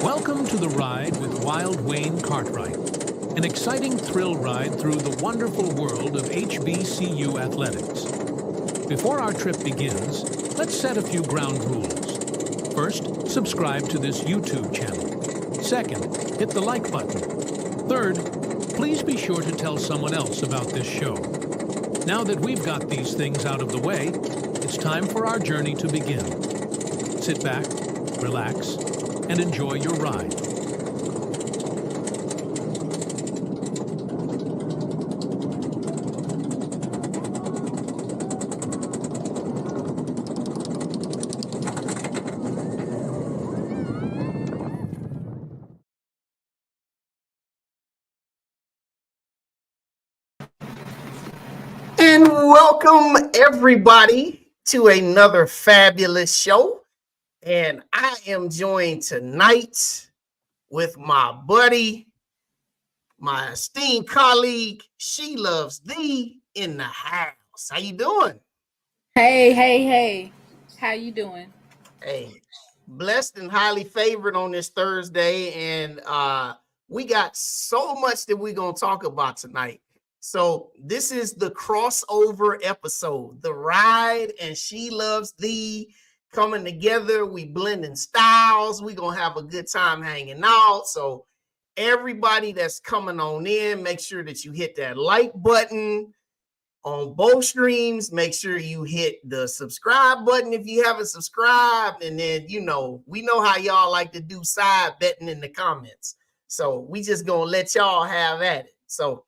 Welcome to the ride with Wild Wayne Cartwright, an exciting thrill ride through the wonderful world of HBCU athletics. Before our trip begins, let's set a few ground rules. First, subscribe to this YouTube channel. Second, hit the like button. Third, please be sure to tell someone else about this show. Now that we've got these things out of the way, it's time for our journey to begin. Sit back, relax, and enjoy your ride. And welcome everybody to another fabulous show. And I am joined tonight with my buddy, my esteemed colleague, She Loves Thee, in the house. How you doing? Hey. How you doing? Hey, blessed and highly favored on this Thursday. And we got so much that we're going to talk about tonight. So this is the crossover episode, The Ride and She Loves Thee coming together. We blending styles. We're going to have a good time hanging out. So everybody that's coming on in, make sure that you hit that like button on both streams. Make sure you hit the subscribe button if you haven't subscribed. And then, we know how y'all like to do side betting in the comments. So we just going to let y'all have at it. So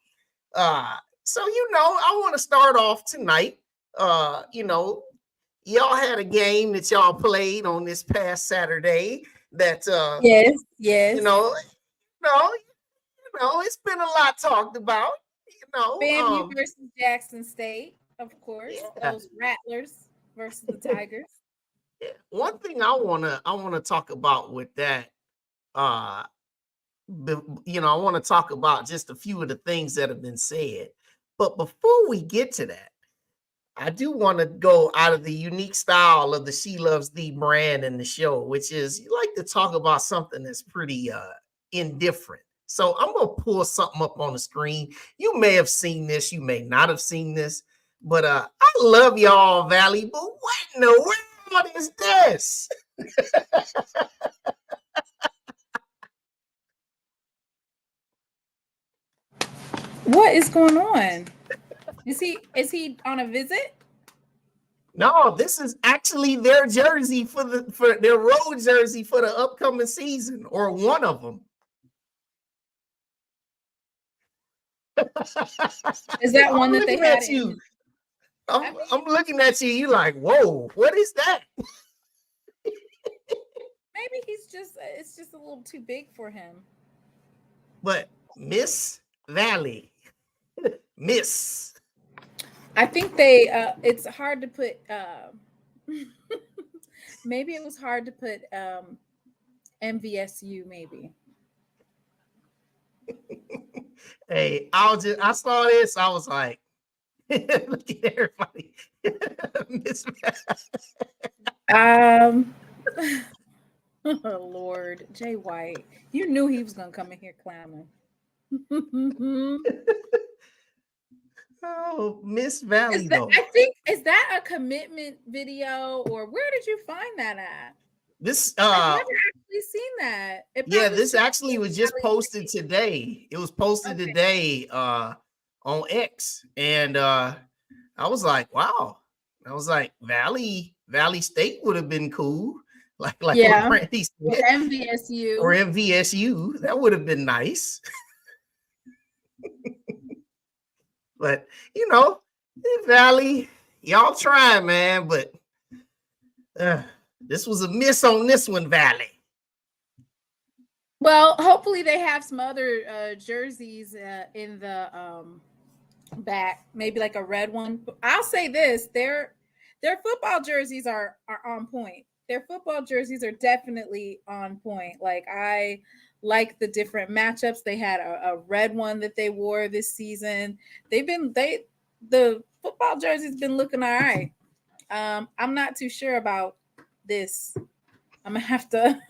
I want to start off tonight. Y'all had a game that y'all played on this past Saturday that yes. It's been a lot talked about. FAMU versus Jackson State, of course. Yeah. Those Rattlers versus the Tigers. Yeah. One thing I wanna talk about with that, I want to talk about just a few of the things that have been said. But before we get to that, I do want to go out of the unique style of the She Loves Thee brand in the show, which is you like to talk about something that's pretty indifferent. So I'm going to pull something up on the screen. You may have seen this, you may not have seen this, but I love y'all, Valley, but what in the world is this? What is going on? Is he on a visit? No, this is actually their jersey for their road jersey for the upcoming season, or one of them. Is that one that they had? I'm looking at you. You like, whoa, what is that? Maybe it's just a little too big for him. But Miss Valley, Miss. I think it's hard to put, maybe it was hard to put MVSU maybe. Hey, I saw this. I was like, look at everybody. Miss Oh Lord, Jay White, you knew he was gonna come in here clowning. Oh, Miss Valley, is that a commitment video, or where did you find that at? This I've never actually seen that. This actually was just posted today. It was posted today on X, and I was like, wow. I was like, Valley State would have been cool, like yeah, what Randy said. Or MVSU. That would have been nice. But Valley, y'all trying, man, but this was a miss on this one, Valley. Well, hopefully they have some other jerseys in the back, maybe like a red one. I'll say this: their football jerseys are on point. their football jerseys are definitely on point. Like I like the different matchups. They had a red one that they wore this season. The football jersey's been looking all right. I'm not too sure about this. I'm gonna have to.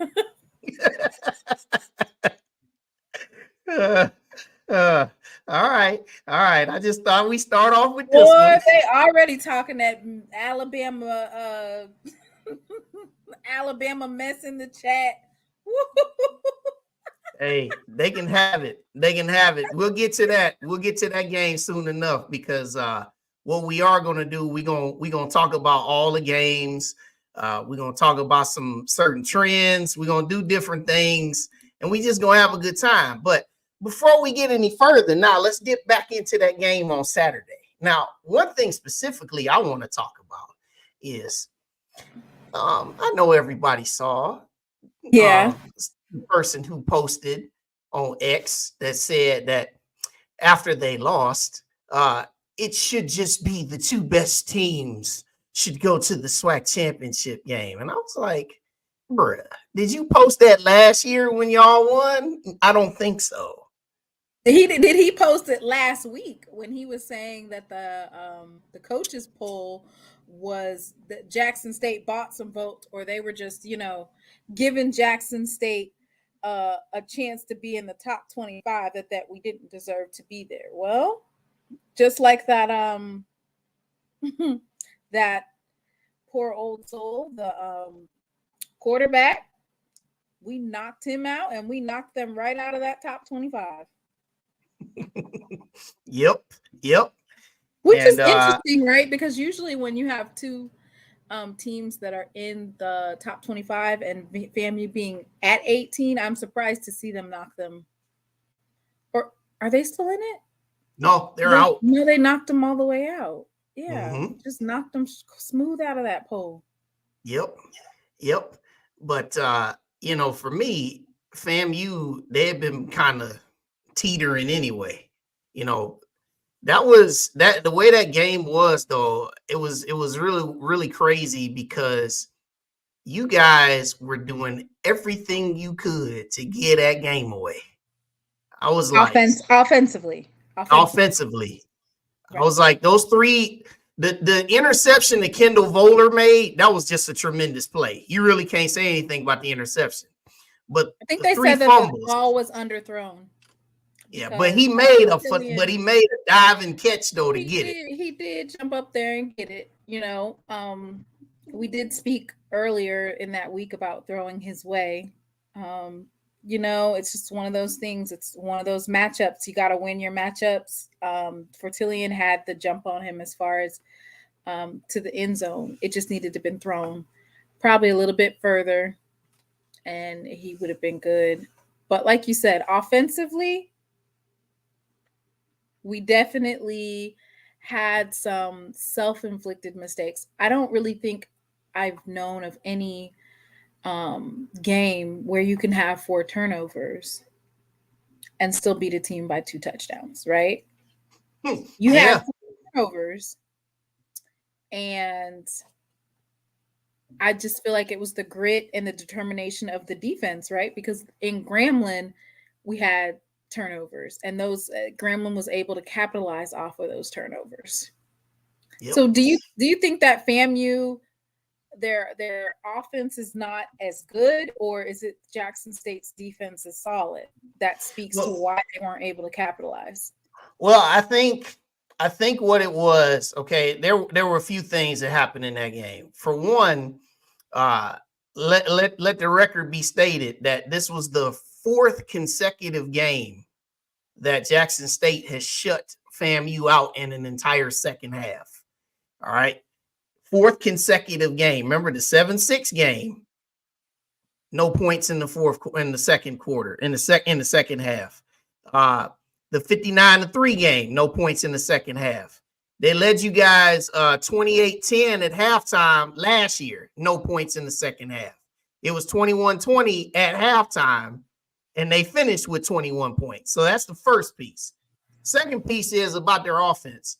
All right. I just thought we start off with this Boy, one. they already talking that Alabama Alabama mess in the chat. Hey, they can have it. They can have it. We'll get to that. We'll get to that game soon enough because what we are going to do, we're going to talk about all the games. We're going to talk about some certain trends. We're going to do different things, and we just going to have a good time. But before we get any further, now let's get back into that game on Saturday. Now, one thing specifically I want to talk about is I know everybody saw the person who posted on X that said that after they lost, it should just be the two best teams should go to the SWAC championship game. And I was like, bruh, did you post that last year when y'all won? I don't think so. Did he post it last week when he was saying that the coaches poll was that Jackson State bought some votes, or they were just giving Jackson State a chance to be in the top 25 that we didn't deserve to be there. Well, just like that that poor old soul, the quarterback, we knocked him out and we knocked them right out of that top 25. Yep. Which is interesting, right? Because usually when you have two teams that are in the top 25 and FAMU being at 18, I'm surprised to see them knock them. Or are they still in it? No, they're out. No, they knocked them all the way out. Yeah, just knocked them smooth out of that pole. Yep. But for me, FAMU, they had been kind of teetering anyway. That was that the way that game was, though. It was really, really crazy because you guys were doing everything you could to get that game away. I was like offensively. Right. I was like, those three, the interception that Kendall Voller made, that was just a tremendous play. You really can't say anything about the interception. But I think they said that the ball was underthrown. Yeah, but he made a diving catch though to get it. He did jump up there and get it. We did speak earlier in that week about throwing his way. It's just one of those things. It's one of those matchups. You got to win your matchups. Fortillion had the jump on him as far as to the end zone. It just needed to have been thrown probably a little bit further, and he would have been good. But like you said, offensively, we definitely had some self-inflicted mistakes. I don't really think I've known of any game where you can have 4 turnovers and still beat a team by 2 touchdowns, right? You had 4 turnovers, and I just feel like it was the grit and the determination of the defense, right? Because in Grambling, we had turnovers, and those Grambling was able to capitalize off of those turnovers. Yep. So do you think that FAMU, their offense is not as good, or is it Jackson State's defense is solid that speaks to why they weren't able to capitalize? Well, I think what it was, okay, there were a few things that happened in that game. For one, let the record be stated that this was the 4th consecutive game that Jackson State has shut FAMU out in an entire second half. All right. 4th consecutive game. Remember the 7-6 game? No points in the second quarter, in the second half. The 59-3 game, no points in the second half. They led you guys 28-10 at halftime last year, no points in the second half. It was 21-20 at halftime, and they finished with 21 points. So that's the first piece. Second piece is about their offense.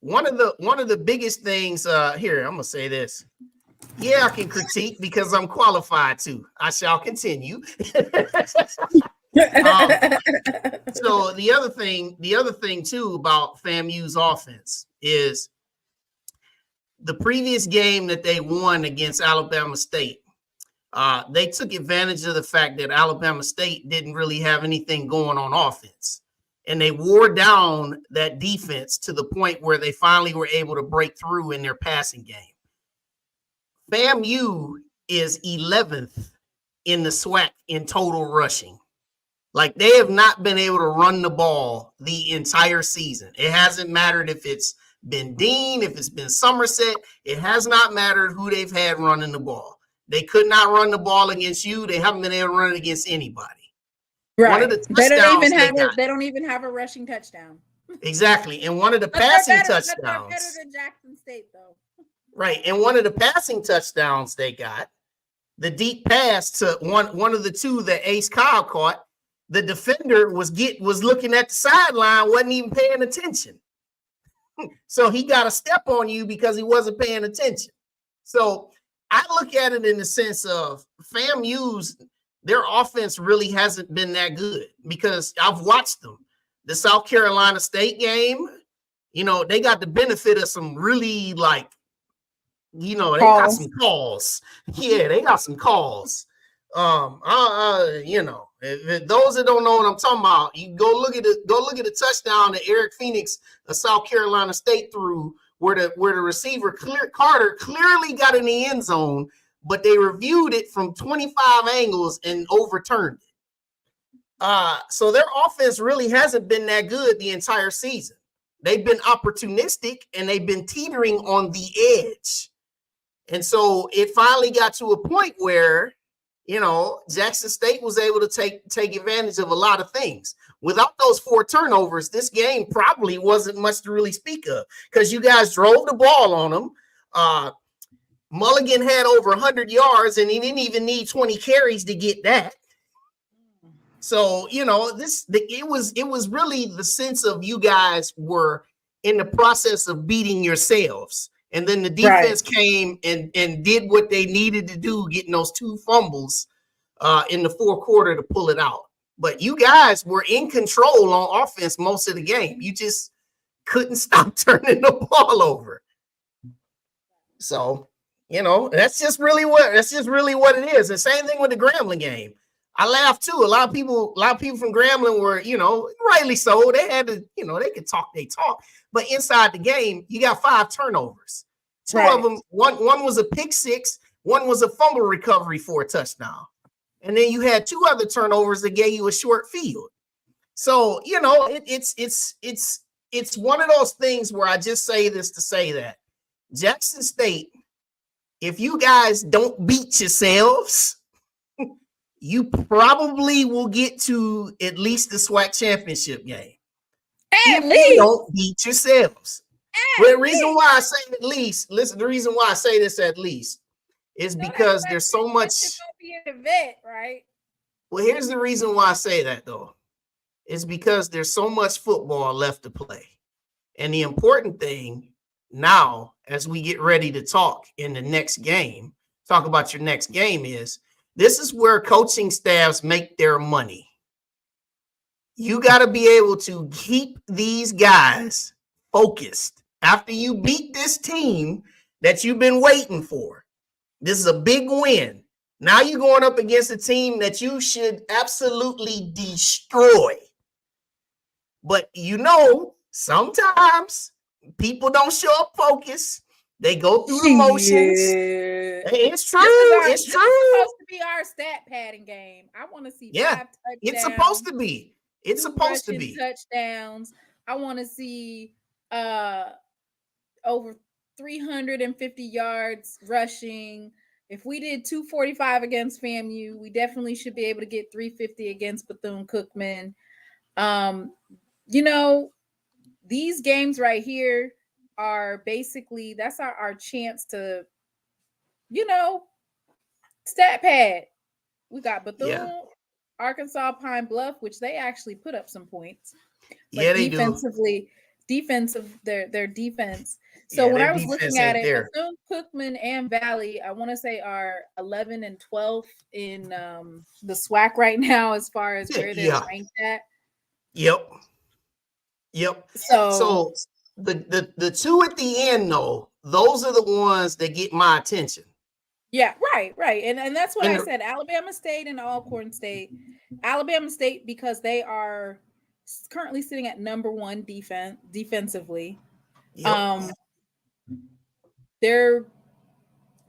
One of the biggest things here, I'm gonna say this. Yeah, I can critique because I'm qualified to. I shall continue. So the other thing too about FAMU's offense is the previous game that they won against Alabama State. They took advantage of the fact that Alabama State didn't really have anything going on offense. And they wore down that defense to the point where they finally were able to break through in their passing game. FAMU is 11th in the SWAC in total rushing. Like, they have not been able to run the ball the entire season. It hasn't mattered if it's been Dean, if it's been Somerset. It has not mattered who they've had running the ball. They could not run the ball against you. They haven't been able to run it against anybody. Right. One of the They touchdowns don't even have a rushing touchdown. Exactly. And one of the passing touchdowns. They're better than Jackson State, though. Right. And one of the passing touchdowns they got, the deep pass to one of the two that Ace Kyle caught, the defender was looking at the sideline, wasn't even paying attention. So he got a step on you because he wasn't paying attention. So I look at it in the sense of FAMU's, their offense really hasn't been that good because I've watched them. The South Carolina State game, they got the benefit of some really got some calls. Yeah, they got some calls. If those that don't know what I'm talking about, you go look at the touchdown that Eric Phoenix of South Carolina State threw, where the receiver Carter clearly got in the end zone, but they reviewed it from 25 angles and overturned it. So their offense really hasn't been that good the entire season. They've been opportunistic and they've been teetering on the edge. And so it finally got to a point where, Jackson State was able to take advantage of a lot of things. Without those 4 turnovers, this game probably wasn't much to really speak of because you guys drove the ball on them. Mulligan had over 100 yards and he didn't even need 20 carries to get that. So, it was really the sense of you guys were in the process of beating yourselves. And then the defense came and did what they needed to do, getting those 2 fumbles in the fourth quarter to pull it out. But you guys were in control on offense most of the game. You just couldn't stop turning the ball over. So, that's just really what it is. The same thing with the Grambling game. I laughed too. A lot of people from Grambling were, rightly so. They had to, they could talk, they talk. But inside the game, you got 5 turnovers. 2 of them, one was a pick 6, one was a fumble recovery for a touchdown. And then you had 2 other turnovers that gave you a short field. So, it's one of those things where I just say this to say that Jackson State, if you guys don't beat yourselves, you probably will get to at least the SWAC championship game. If you don't beat yourselves. Well, the reason why I say at least, listen, the reason why I say this at least is because there's so much. It's gonna be an event, right? Well, here's the reason why I say that, though. It's because there's so much football left to play. And the important thing now, as we get ready to talk in the next game, talk about your next game, is this is where coaching staffs make their money. You got to be able to keep these guys focused after you beat this team that you've been waiting for. This is a big win. Now you're going up against a team that you should absolutely destroy. But sometimes people don't show up focused. They go through the motions. It's true. It's true. It's supposed to be our stat padding game. I want to see 5 touchdowns. It's supposed to be. It's supposed to be touchdowns. I want to see over 350 yards rushing. If we did 245 against FAMU, we definitely should be able to get 350 against Bethune-Cookman. These games right here are basically, that's our chance to, stat pad. We got Bethune, Arkansas, Pine Bluff, which they actually put up some points. But they do. their defense. So Yeah, when their I was defense looking at ain't it, there. Bethune-Cookman and Valley, I want to say are 11 and 12 in the SWAC right now as far as where they're Yeah. ranked at. Yep. So So the two at the end, though, those are the ones that get my attention. yeah, right. And that's what And I said. Alabama State and Alcorn State. Alabama State, because they are currently sitting at number 1 defensively. Yep. They're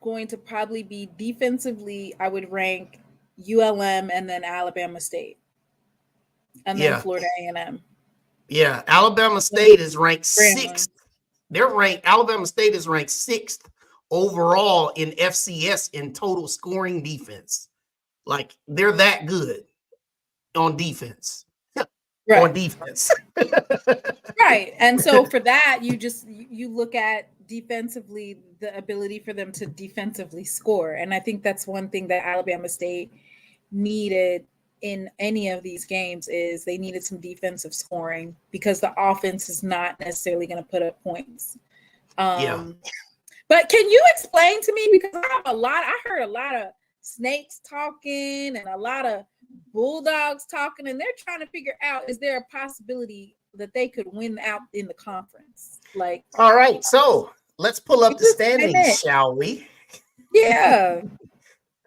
going to probably be defensively, I would rank ULM and then Alabama State. And then Florida A&M. Yeah, Alabama State is ranked 6th. Alabama State is ranked 6th overall in FCS in total scoring defense. Like, they're that good on defense. Right. On defense. Right. And so for that, you look at defensively, the ability for them to defensively score. And I think that's one thing that Alabama State needed in any of these games is they needed some defensive scoring because the offense is not necessarily going to put up points. But can you explain to me, because I heard a lot of snakes talking and a lot of bulldogs talking, and they're trying to figure out, is there a possibility that they could win out in the conference? Like, all right, so let's pull up the standings, shall we? Yeah.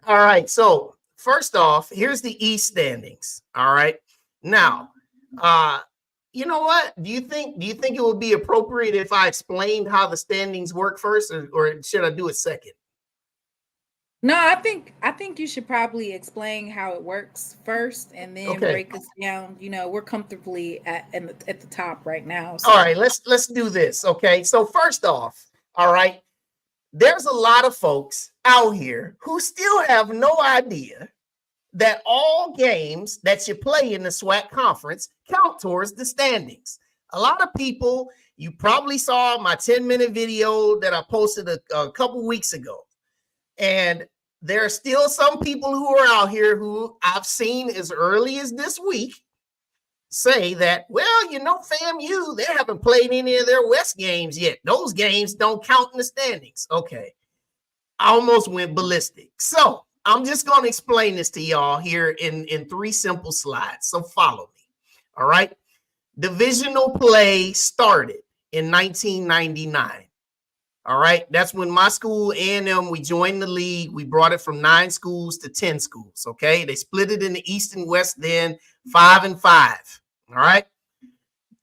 All right, so first off, here's the East standings. All right. Now, you know what? Do you think it would be appropriate if I explained how the standings work first, or should I do it second? No, I think you should probably explain how it works first and then break us down. You know, we're comfortably at the top right now. So. All right, let's do this. Okay. So first off, all right, there's a lot of folks out here who still have no idea that all games that you play in the SWAC conference count towards the standings. A lot of people, you probably saw my 10-minute video that I posted a couple weeks ago. And there are still some people who are out here who I've seen as early as this week say that, well, you know, FAMU, they haven't played any of their West games yet. Those games don't count in the standings. Okay. I almost went ballistic. So I'm just going to explain this to y'all here in 3 simple slides. So follow me. All right. Divisional play started in 1999. All right. That's when my school, A&M, we joined the league. We brought it from 9 schools to 10 schools. Okay. They split it in the East and West then, 5 and 5. All right.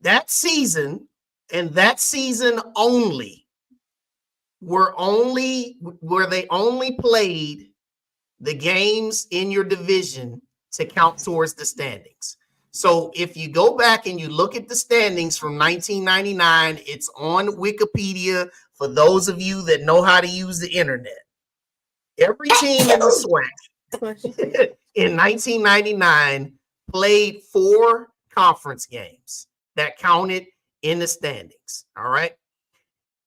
That season and that season only where they only played the games in your division to count towards the standings. So if you go back and you look at the standings from 1999, it's on Wikipedia for those of you that know how to use the internet. Every team in the SWAC in 1999 played 4 conference games that counted in the standings. All right.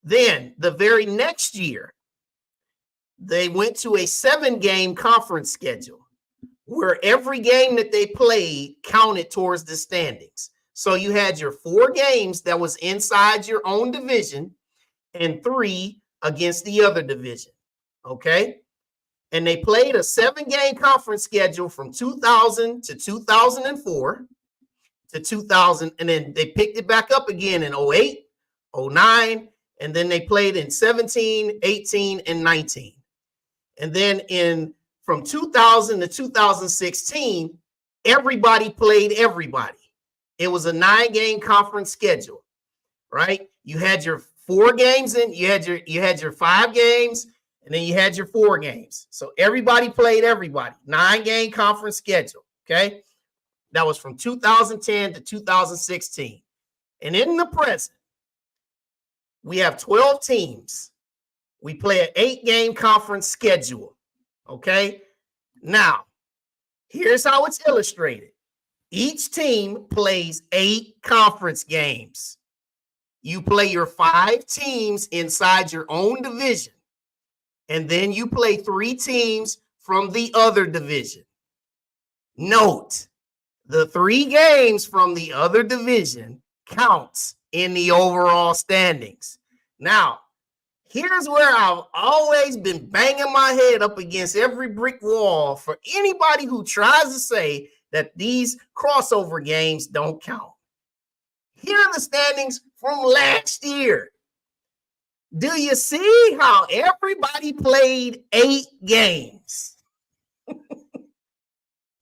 Then the very next year, they went to a 7-game conference schedule where every game that they played counted towards the standings. So you had your 4 games that was inside your own division and 3 against the other division. Okay. And they played a 7-game conference schedule from 2000 to 2004 to 2000. And then they picked it back up again in 08, 09. And then they played in 17, 18, and 19. And then from 2000 to 2016, everybody played everybody. It was a 9-game conference schedule, right? You had your 4 games in, you had your 5 games, and then you had your 4 games. So everybody played everybody. 9-game conference schedule, okay? That was from 2010 to 2016. And in the present, we have 12 teams. We play an 8-game conference schedule. Okay. Now, here's how it's illustrated. Each team plays 8 conference games. You play your 5 teams inside your own division. And then you play 3 teams from the other division. Note, the 3 games from the other division counts in the overall standings. Now, here's where I've always been banging my head up against every brick wall for anybody who tries to say that these crossover games don't count. Here are the standings from last year. Do you see how everybody played 8 games?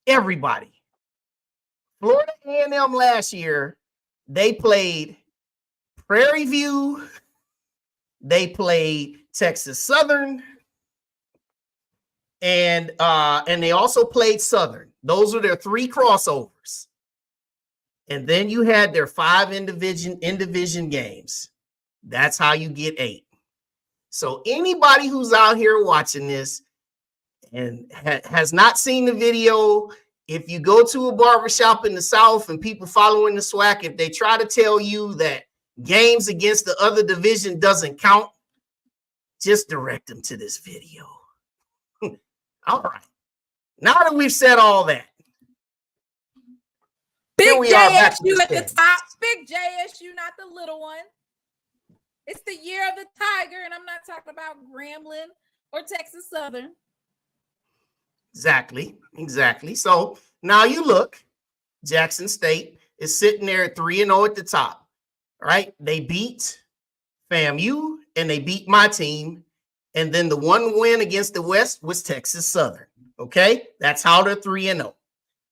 Everybody. Florida A&M last year, they played Prairie View, they played Texas Southern, and they also played Southern. Those are their 3 crossovers. And then you had their 5 in division games. That's how you get 8. So anybody who's out here watching this and has not seen the video, if you go to a barbershop in the South and people following the SWAC, if they try to tell you that games against the other division doesn't count, just direct them to this video. All right. Now that we've said all that, big JSU at the top. Big JSU, not the little one. It's the year of the Tiger, and I'm not talking about Grambling or Texas Southern. Exactly. So now you look, Jackson State is sitting there at 3-0 at the top. All right. They beat FAMU and they beat my team. And then the one win against the West was Texas Southern. Okay. That's how they're 3-0.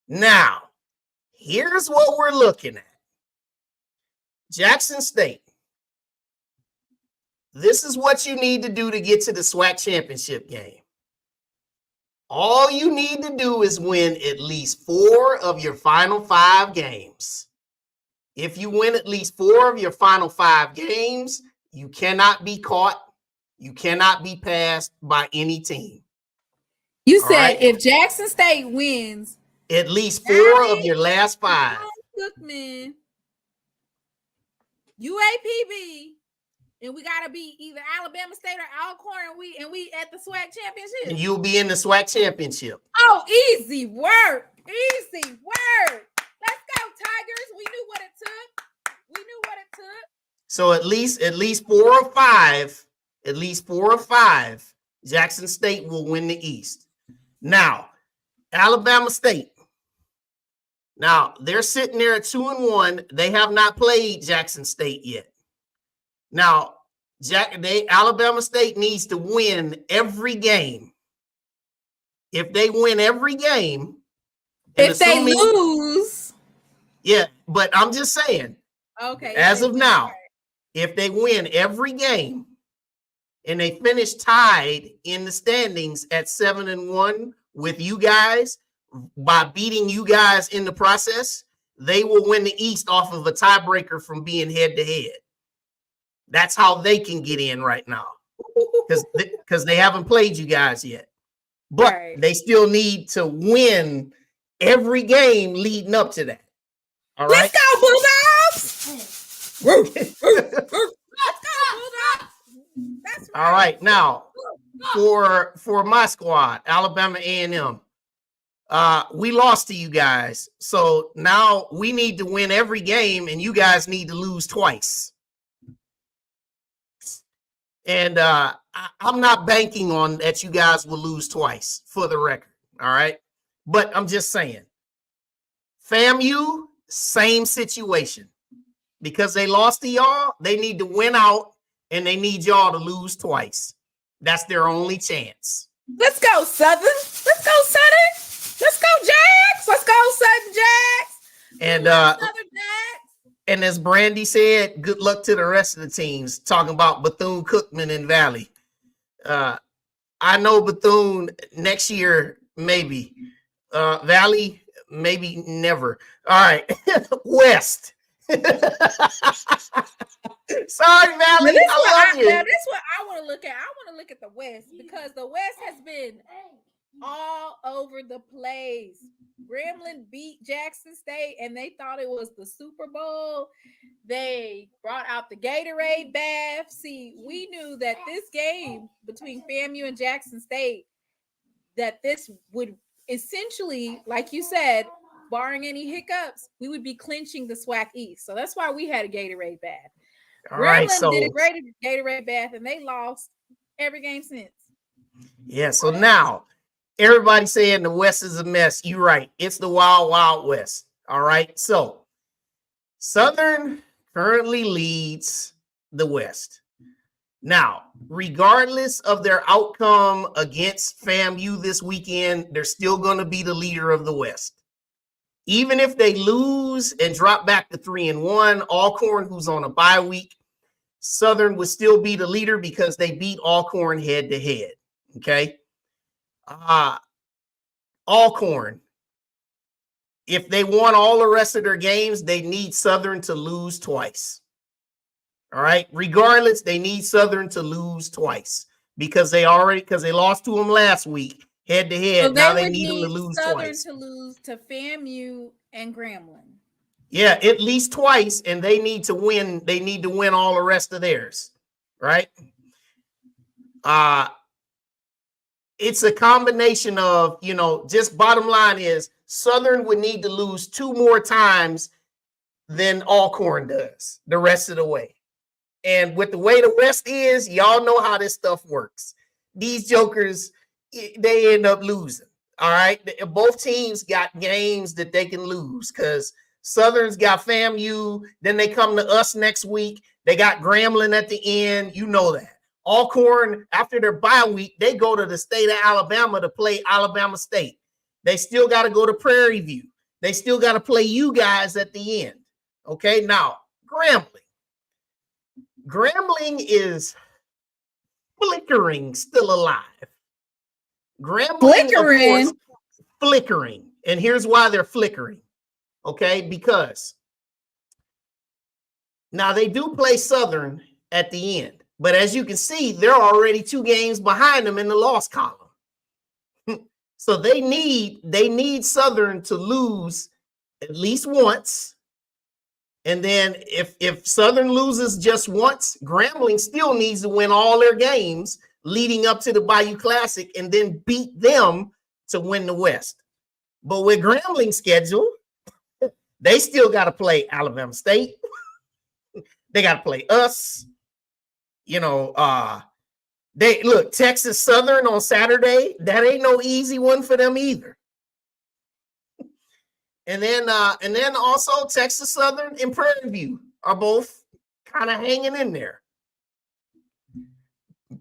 Now, here's what we're looking at. Jackson State. This is what you need to do to get to the SWAC championship game. All you need to do is win at least 4 of your final 5 games. If you win at least 4 of your final 5 games, you cannot be caught. You cannot be passed by any team. You said if Jackson State wins at least 4 of your last 5. Cookman, UAPB, and we gotta be either Alabama State or Alcorn, and we at the SWAC championship. And you'll be in the SWAC championship. Oh, easy work. Easy work. Let's go, Tigers. We knew what it took. So at least 4 or 5, at least 4 or 5, Jackson State will win the East. Now, Alabama State. Now, they're sitting there at 2-1. They have not played Jackson State yet. Now, Alabama State needs to win every game. If they win every game, if they lose, yeah, but I'm just saying. Okay. As of now, if they win every game and they finish tied in the standings at 7-1 with you guys by beating you guys in the process, they will win the East off of a tiebreaker from being head to head. That's how they can get in right now because they haven't played you guys yet. But they still need to win every game leading up to that. All right. Let's go, Bulldogs! Let's go, Bulldogs! That's right. All right. Now, for my squad, Alabama A&M, we lost to you guys. So now we need to win every game, and you guys need to lose twice. And I'm not banking on that you guys will lose twice, for the record. All right. But I'm just saying, FAMU, same situation. Because they lost to y'all, they need to win out, and they need y'all to lose twice. That's their only chance. Let's go, Southern. Let's go, Southern. Let's go, Jags. Let's go, Southern Jags. And Southern Jags. And as Brandy said, good luck to the rest of the teams. Talking about Bethune-Cookman and Valley. I know Bethune next year, maybe. Valley, maybe never. All right. West. Sorry, Valley. I love you. Now, this is what I want to look at. I want to look at the West because the West has been all over the place. Grambling beat Jackson State and they thought it was the Super Bowl. They brought out the Gatorade bath. See, we knew that this game between FAMU and Jackson State, that this would essentially, like you said, barring any hiccups, we would be clinching the SWAC East. So that's why we had a Gatorade bath. All right, Gremlin did a great Gatorade bath, and they lost every game since. Yeah, so now everybody saying the West is a mess. You're right. It's the wild, wild West. All right. So Southern currently leads the West. Now, regardless of their outcome against FAMU this weekend, they're still going to be the leader of the West. Even if they lose and drop back to 3-1, Alcorn, who's on a bye week, Southern would still be the leader because they beat Alcorn head to head. Okay. Alcorn, if they won all the rest of their games, they need Southern to lose twice. All right. Regardless, they need Southern to lose twice because they lost to them last week head to head. So now they need them to lose twice. Southern to lose to FAMU and Grambling. Yeah, at least twice, and they need to win. They need to win all the rest of theirs, right? It's a combination of, just bottom line is Southern would need to lose 2 more times than Alcorn does the rest of the way. And with the way the West is, y'all know how this stuff works. These jokers, they end up losing. All right. Both teams got games that they can lose because Southern's got FAMU. Then they come to us next week. They got Grambling at the end. You know that. Alcorn, after their bye week, they go to the state of Alabama to play Alabama State. They still got to go to Prairie View. They still got to play you guys at the end. Okay. Now, Grambling. Grambling is flickering, still alive. Grambling, of course, flickering. And here's why they're flickering. Okay, because now they do play Southern at the end, but as you can see, they're already 2 games behind them in the loss column. So they need Southern to lose at least once. And then if Southern loses just once, Grambling still needs to win all their games leading up to the Bayou Classic and then beat them to win the West. But with Grambling's schedule, they still got to play Alabama State. They got to play us. They look Texas Southern on Saturday. That ain't no easy one for them either. And then also Texas Southern and Prairie View are both kind of hanging in there.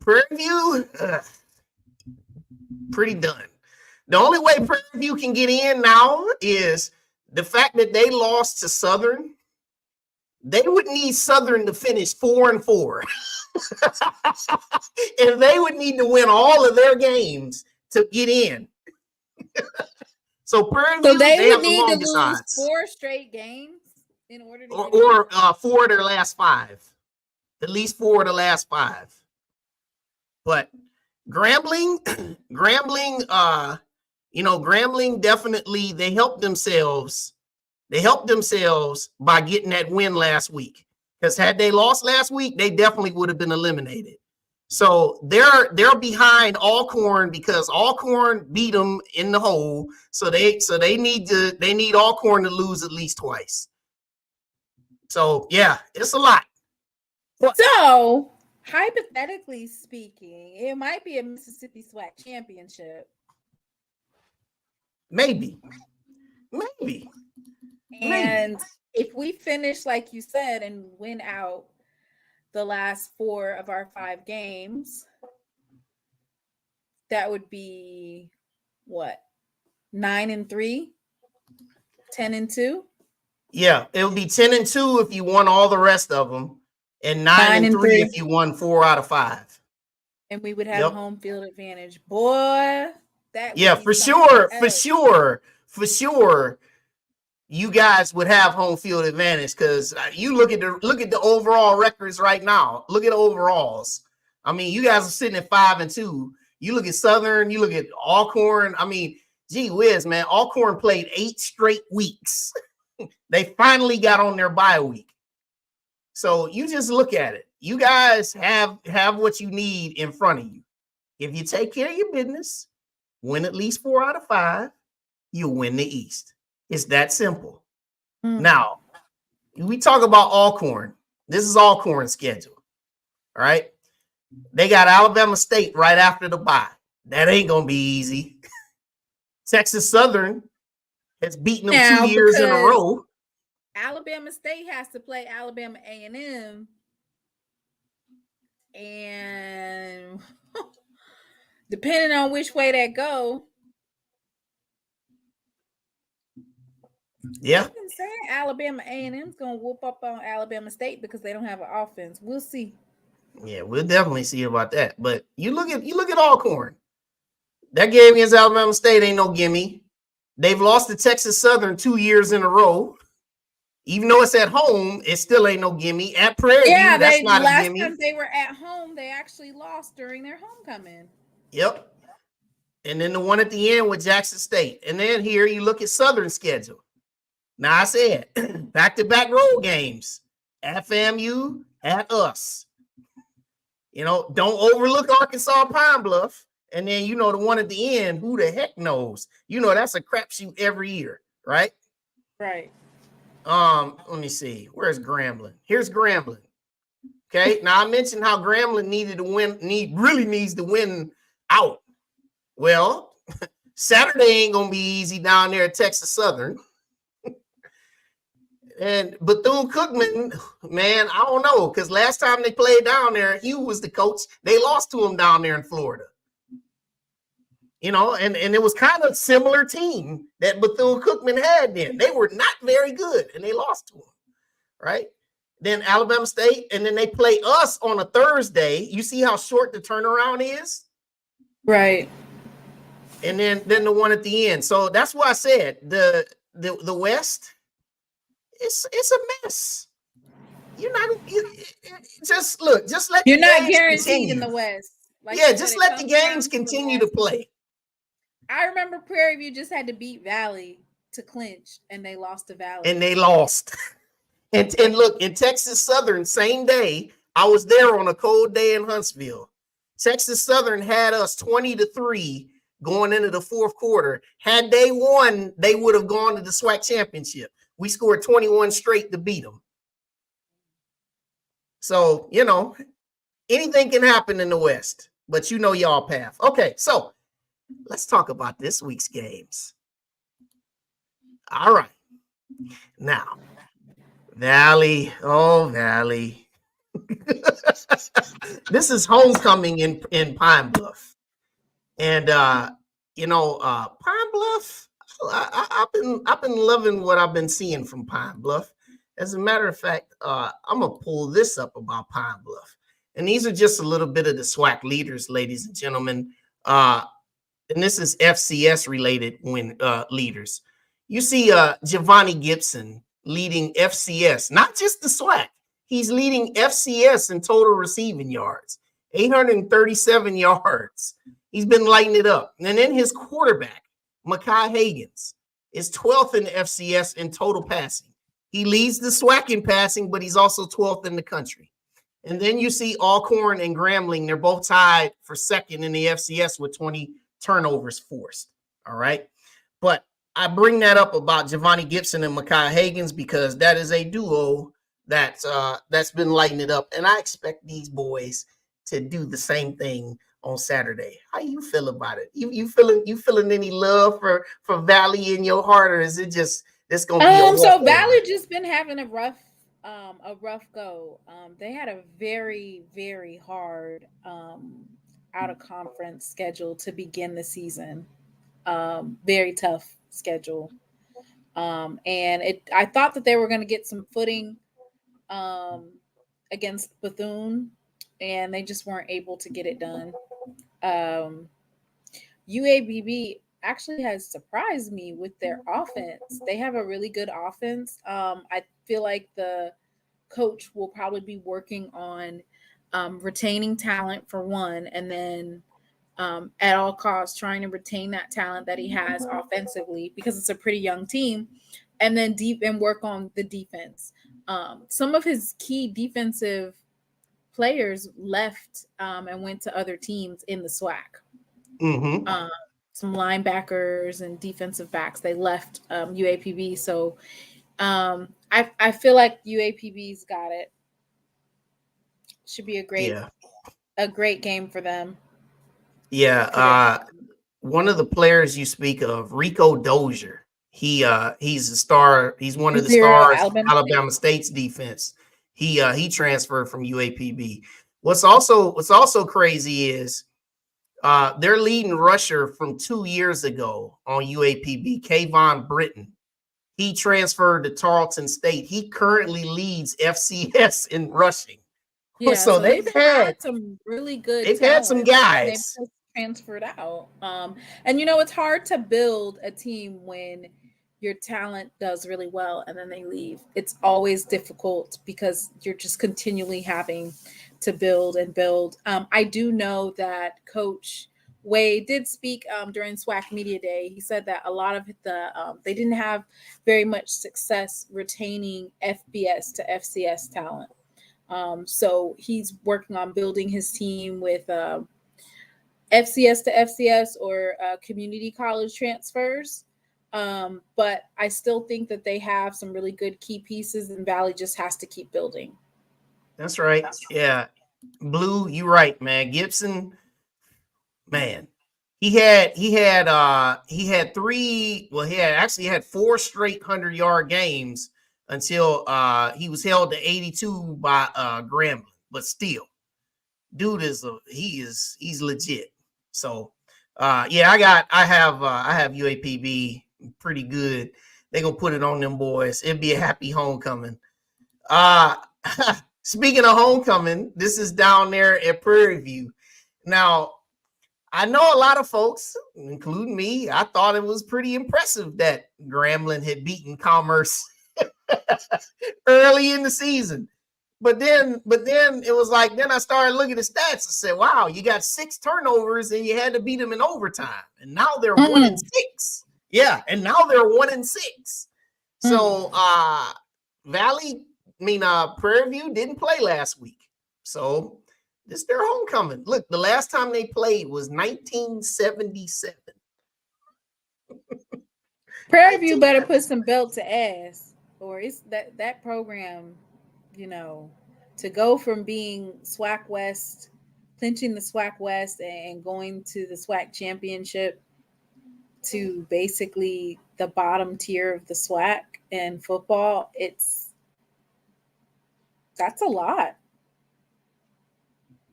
Prairie View, pretty done. The only way Prairie View can get in now is the fact that they lost to Southern. They would need Southern to finish 4-4. And they would need to win all of their games to get in. So Prairie View, they would need to lose odds. 4 straight games in order to or 4 of their last 5. At least 4 of the last 5. But Grambling, Grambling definitely, they helped themselves. They helped themselves by getting that win last week. Because had they lost last week, they definitely would have been eliminated. So they're behind Alcorn because Alcorn beat them in the hole. So they need Alcorn to lose at least twice. So yeah, it's a lot. So hypothetically speaking, it might be a Mississippi SWAC championship. Maybe. And if we finish, like you said, and win out the last 4 of our 5 games, that would be what? 9-3, 10-2. Yeah, it would be 10-2 if you won all the rest of them, and 9-3 if you won 4 out of 5. And we would have home field advantage, boy. That for sure. You guys would have home field advantage because you look at the overall records right now. Look at the overalls. I mean, you guys are sitting at 5-2. You look at Southern. You look at Alcorn. I mean, gee whiz, man. Alcorn played 8 straight weeks. They finally got on their bye week. So you just look at it. You guys have what you need in front of you. If you take care of your business, win at least 4 out of 5, you'll win the East. It's that simple. Now, we talk about Alcorn. This is Alcorn's schedule. All right. They got Alabama State right after the bye. That ain't going to be easy. Texas Southern has beaten them Now, 2 years in a row. Alabama State has to play Alabama A&M. And depending on which way that go, yeah, I've been saying Alabama A&M's gonna whoop up on Alabama State because they don't have an offense. We'll see. Yeah, we'll definitely see about that. But you look at Alcorn. That game against Alabama State ain't no gimme. They've lost to Texas Southern 2 years in a row. Even though it's at home, it still ain't no gimme. At Prairie View, that's not a gimme. Last time they were at home, they actually lost during their homecoming. Yep. And then the one at the end with Jackson State. And then here you look at Southern's schedule. Now I said, back-to-back road games. At FAMU, at us. You know, don't overlook Arkansas Pine Bluff. And then, you know, the one at the end, who the heck knows? You know, that's a crapshoot every year, right? Right. Let me see. Where's Grambling? Here's Grambling. Okay. Now I mentioned how Grambling really needs to win out. Well, Saturday ain't gonna be easy down there at Texas Southern. And Bethune-Cookman, man, I don't know, because last time they played down there, Hugh was the coach. They lost to him down there in Florida. You know, and it was kind of similar team that Bethune-Cookman had then. They were not very good, and they lost to them, right? Then Alabama State, and then they play us on a Thursday. You see how short the turnaround is? Right. And then the one at the end. So that's why I said the West, it's a mess. You're not just let you're the not games guaranteed continue. in the West. Like yeah, just let the games continue to play. I remember Prairie View just had to beat Valley to clinch, and they lost to Valley. And they lost. and look, in Texas Southern, same day, I was there on a cold day in Huntsville. Texas Southern had us 20-3 going into the fourth quarter. Had they won, they would have gone to the SWAC championship. We scored 21 straight to beat them. So, you know, anything can happen in the West, but you know y'all path. Okay, so let's talk about this week's games. All right. Now, Valley. This is homecoming in Pine Bluff. And you know, Pine Bluff, I've been loving what I've been seeing from Pine Bluff. As a matter of fact, I'm gonna pull this up about Pine Bluff. And these are just a little bit of the SWAC leaders, ladies and gentlemen. And this is FCS related leaders. You see Giovanni Gibson leading FCS, not just the SWAC. He's leading FCS in total receiving yards, 837 yards. He's been lighting it up. And then his quarterback, Mekhi Hagans, is 12th in the FCS in total passing. He leads the SWAC in passing, but he's also 12th in the country. And then you see Alcorn and Grambling. They're both tied for second in the FCS with 20 turnovers forced. All right. But I bring that up about Giovanni Gibson and Mekhi Hagans because that is a duo that's been lighting it up. And I expect these boys to do the same thing on Saturday. How you feel about it? You feeling any love for Valley in your heart, or is it just it's gonna be so Valley just been having a rough go. They had a very, very hard out of conference schedule to begin the season. Very tough schedule. And I thought that they were going to get some footing against Bethune, and they just weren't able to get it done. UABB actually has surprised me with their offense. They have a really good offense. I feel like the coach will probably be working on retaining talent for one, and then at all costs trying to retain that talent that he has offensively because it's a pretty young team, and then work on the defense. Some of his key defensive players left and went to other teams in the SWAC. Mm-hmm. some linebackers and defensive backs. They left UAPB, so I feel like UAPB's got it. Should be a great game for them. Yeah. One of the players you speak of, Rico Dozier. He's a star. He's one of the stars of Alabama State's defense. He transferred from UAPB. What's also crazy is their leading rusher from 2 years ago on UAPB, Kayvon Britton. He transferred to Tarleton State. He currently leads FCS in rushing. Yeah, so they've had some really good. They've had some guys. They've transferred out. And it's hard to build a team when your talent does really well and then they leave. It's always difficult because you're just continually having to build and build. I do know that Coach Wade did speak during SWAC Media Day. He said that a lot of they didn't have very much success retaining FBS to FCS talent. So he's working on building his team with FCS to FCS or community college transfers. But I still think that they have some really good key pieces, and Valley just has to keep building. That's right. Yeah. Blue, you're right, man. Gibson, man. He had 4 straight 100-yard games until he was held to 82 by Grambling. But still, dude he's legit. So I have UAPB pretty good. They're gonna put it on them boys. It'd be a happy homecoming. Speaking of homecoming, this is down there at Prairie View. Now, I know a lot of folks, including me, I thought it was pretty impressive that Grambling had beaten Commerce early in the season. But then it was like, then I started looking at stats and said, wow, you got 6 turnovers and you had to beat them in overtime. And now they're 1-6. Yeah, and now they're 1-6. So Prairie View didn't play last week. So this is their homecoming. Look, the last time they played was 1977. Prairie View better put some belt to ass, or it's that program, to go from being SWAC West, clinching the SWAC West and going to the SWAC championship to basically the bottom tier of the SWAC in football. That's a lot.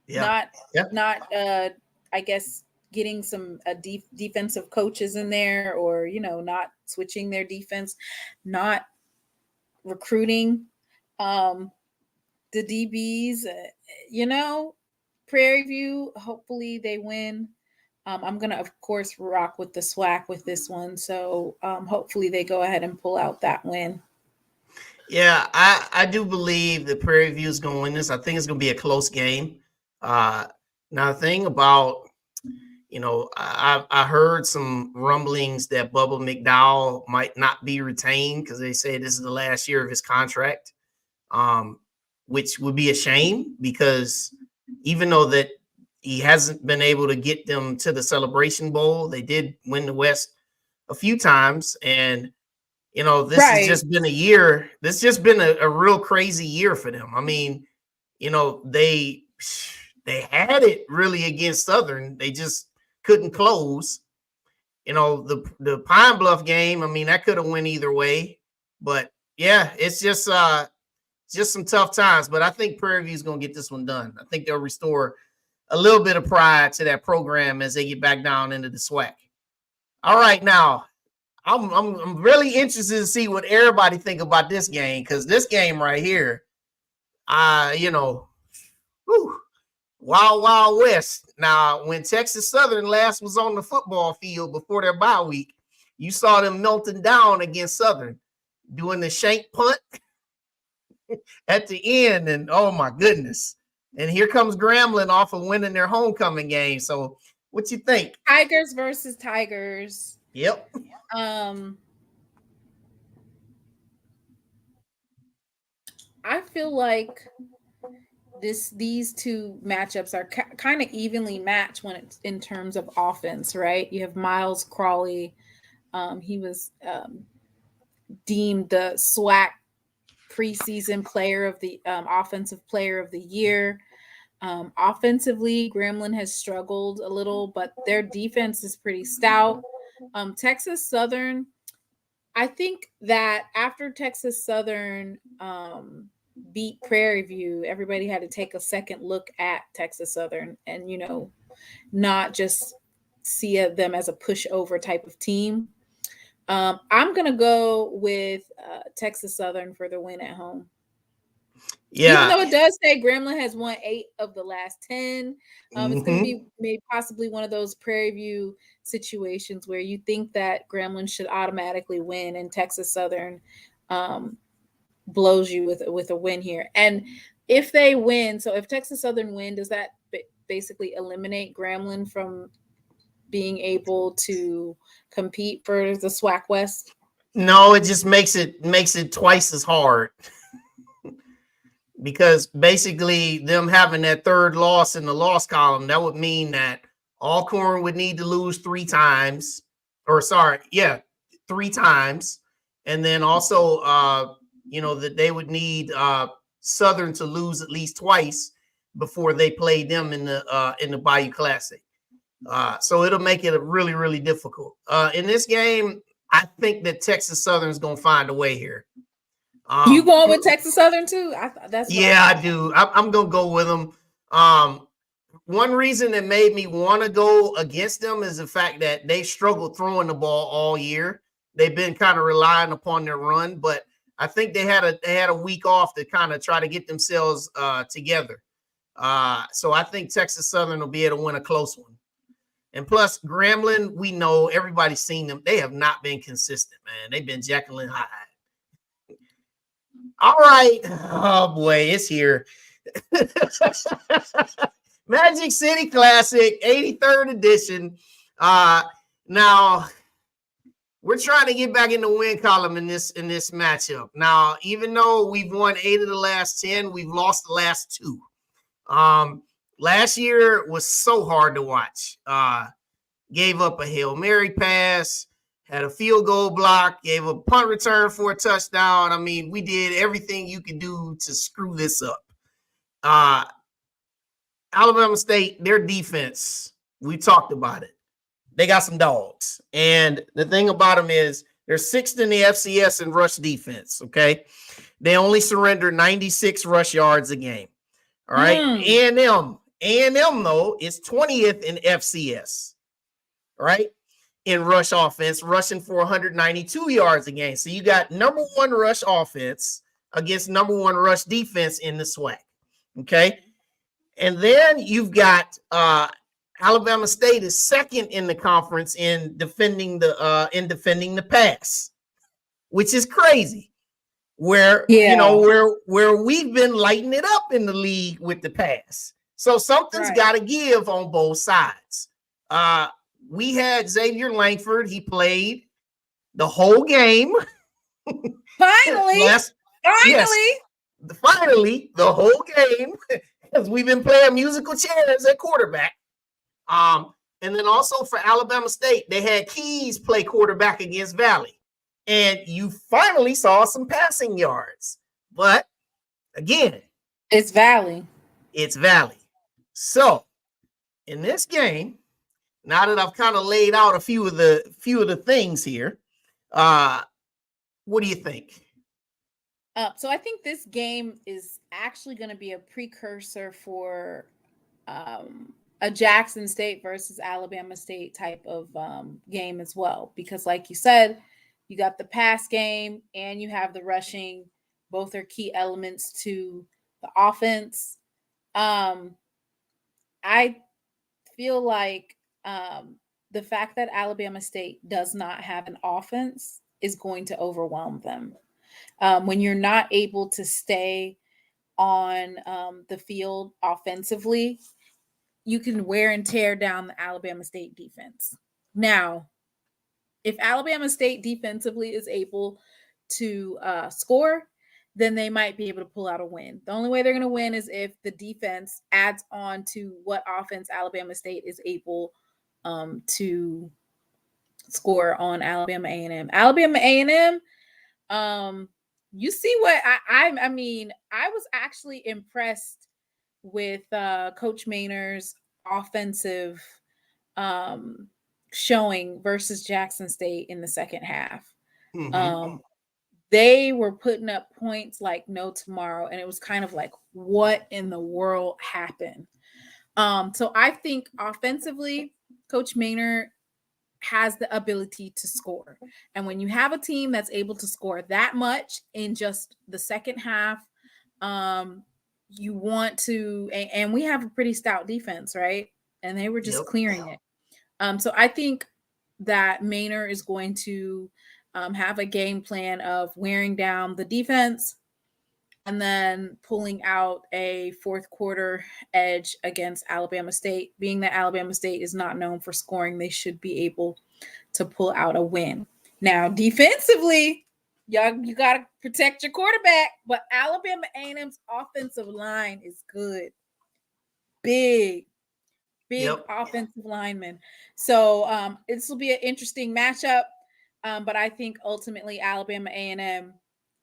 Yeah. Not I guess getting some defensive coaches in there, or not switching their defense, not recruiting the DBs. Prairie View, hopefully they win. I'm gonna of course rock with the SWAC with this one, so hopefully they go ahead and pull out that win. Yeah, I do believe that Prairie View is going to win this. I think it's going to be a close game. Now, the thing about, I heard some rumblings that Bubba McDowell might not be retained because they say this is the last year of his contract, which would be a shame because even though that he hasn't been able to get them to the Celebration Bowl, they did win the West a few times. And this has just been a year. This has just been a real crazy year for them. I mean, they had it really against Southern. They just couldn't close. The Pine Bluff game, I mean, that could have went either way. But yeah, it's just some tough times. But I think Prairie View is going to get this one done. I think they'll restore a little bit of pride to that program as they get back down into the SWAC. All right, now. I'm really interested to see what everybody think about this game, because this game right here, wild, wild west. Now, when Texas Southern last was on the football field before their bye week, you saw them melting down against Southern, doing the shank punt at the end, and oh my goodness. And here comes Grambling off of winning their homecoming game. So what you think? Tigers versus Tigers. Yep. I feel like these two matchups are kind of evenly matched when it's in terms of offense, right? You have Miles Crawley. He was deemed the SWAC preseason player of the offensive player of the year. Offensively, Grambling has struggled a little, but their defense is pretty stout. Texas Southern, I think that after Texas Southern beat Prairie View, everybody had to take a second look at Texas Southern and, not just see them as a pushover type of team. I'm going to go with Texas Southern for the win at home. Yeah. Even though it does say Grambling has won 8 of the last 10, it's going to be maybe possibly one of those Prairie View situations where you think that Grambling should automatically win and Texas Southern blows you with a win here. And if they win, so if Texas Southern win, does that basically eliminate Grambling from being able to compete for the SWAC West? No, it just makes it twice as hard. Because basically them having that third loss in the loss column, that would mean that Alcorn would need to lose 3 times. And then also, that they would need Southern to lose at least twice before they play them in the Bayou Classic. So it'll make it really, really difficult. In this game, I think that Texas Southern is going to find a way here. You going with Texas Southern too? I do. I'm gonna go with them. One reason that made me want to go against them is the fact that they struggled throwing the ball all year. They've been kind of relying upon their run, but I think they had a week off to kind of try to get themselves together. So I think Texas Southern will be able to win a close one. And plus, Grambling, we know everybody's seen them. They have not been consistent, man. They've been Jekyll and Hyde. All right. Oh, boy, it's here. Magic City Classic, 83rd edition. Now, we're trying to get back in the win column in this matchup. Now, even though we've won 8 of the last 10, we've lost the last 2. Last year was so hard to watch. Gave up a Hail Mary pass, had a field goal block, gave a punt return for a touchdown. I mean, we did everything you could do to screw this up. Alabama State, their defense, we talked about it. They got some dogs. And the thing about them is they're 6th in the FCS in rush defense, okay? They only surrender 96 rush yards a game, all right? A&M, though, is 20th in FCS, right? In rush offense, rushing for 192 yards a game. So you got number 1 rush offense against number 1 rush defense in the SWAC. Okay. And then you've got Alabama State is 2nd in the conference in defending the pass, which is crazy. Where we've been lighting it up in the league with the pass. So something's got to give on both sides. We had Xavier Langford. He played the whole game. Finally, finally, the whole game, because we've been playing musical chairs at quarterback. And then also for Alabama State, they had Keys play quarterback against Valley. And you finally saw some passing yards. But again, it's Valley. So in this game, now that I've kind of laid out a few of the things here, what do you think? So I think this game is actually going to be a precursor for a Jackson State versus Alabama State type of game as well. Because like you said, you got the pass game and you have the rushing. Both are key elements to the offense. I feel like the fact that Alabama State does not have an offense is going to overwhelm them. When you're not able to stay on the field offensively, you can wear and tear down the Alabama State defense. Now, if Alabama State defensively is able to score, then they might be able to pull out a win. The only way they're going to win is if the defense adds on to what offense Alabama State is able to score on Alabama A&M. Alabama A&M, you see what I mean, I was actually impressed with Coach Maynard's offensive showing versus Jackson State in the second half. Mm-hmm. They were putting up points like no tomorrow, and it was kind of like, what in the world happened? So I think offensively, Coach Maynard has the ability to score. And when you have a team that's able to score that much in just the second half, you want to, and we have a pretty stout defense, right? And they were just clearing it. So I think that Maynard is going to have a game plan of wearing down the defense and then pulling out a fourth quarter edge against Alabama State. Being that Alabama State is not known for scoring, they should be able to pull out a win. Now, defensively, you got to protect your quarterback, but Alabama A&M's offensive line is good. Big offensive lineman. So this will be an interesting matchup, but I think ultimately Alabama A&M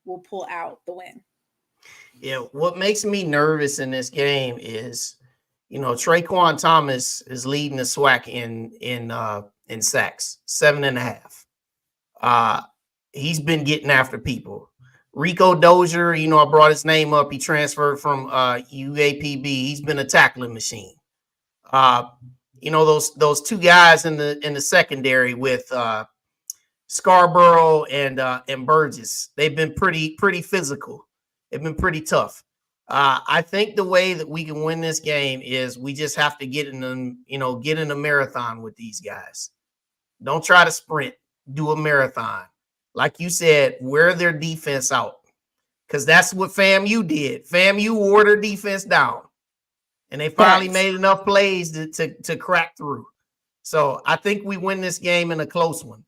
will pull out the win. Yeah, what makes me nervous in this game is, Traquan Thomas is leading the SWAC in sacks, 7.5. He's been getting after people. Rico Dozier, I brought his name up. He transferred from UAPB. He's been a tackling machine. Those two guys in the secondary with Scarborough and Burgess, they've been pretty physical. They've been pretty tough. I think the way that we can win this game is we just have to get in a marathon with these guys. Don't try to sprint. Do a marathon. Like you said, wear their defense out. Because that's what FAMU did. FAMU wore their defense down. And they finally made enough plays to crack through. So I think we win this game in a close one.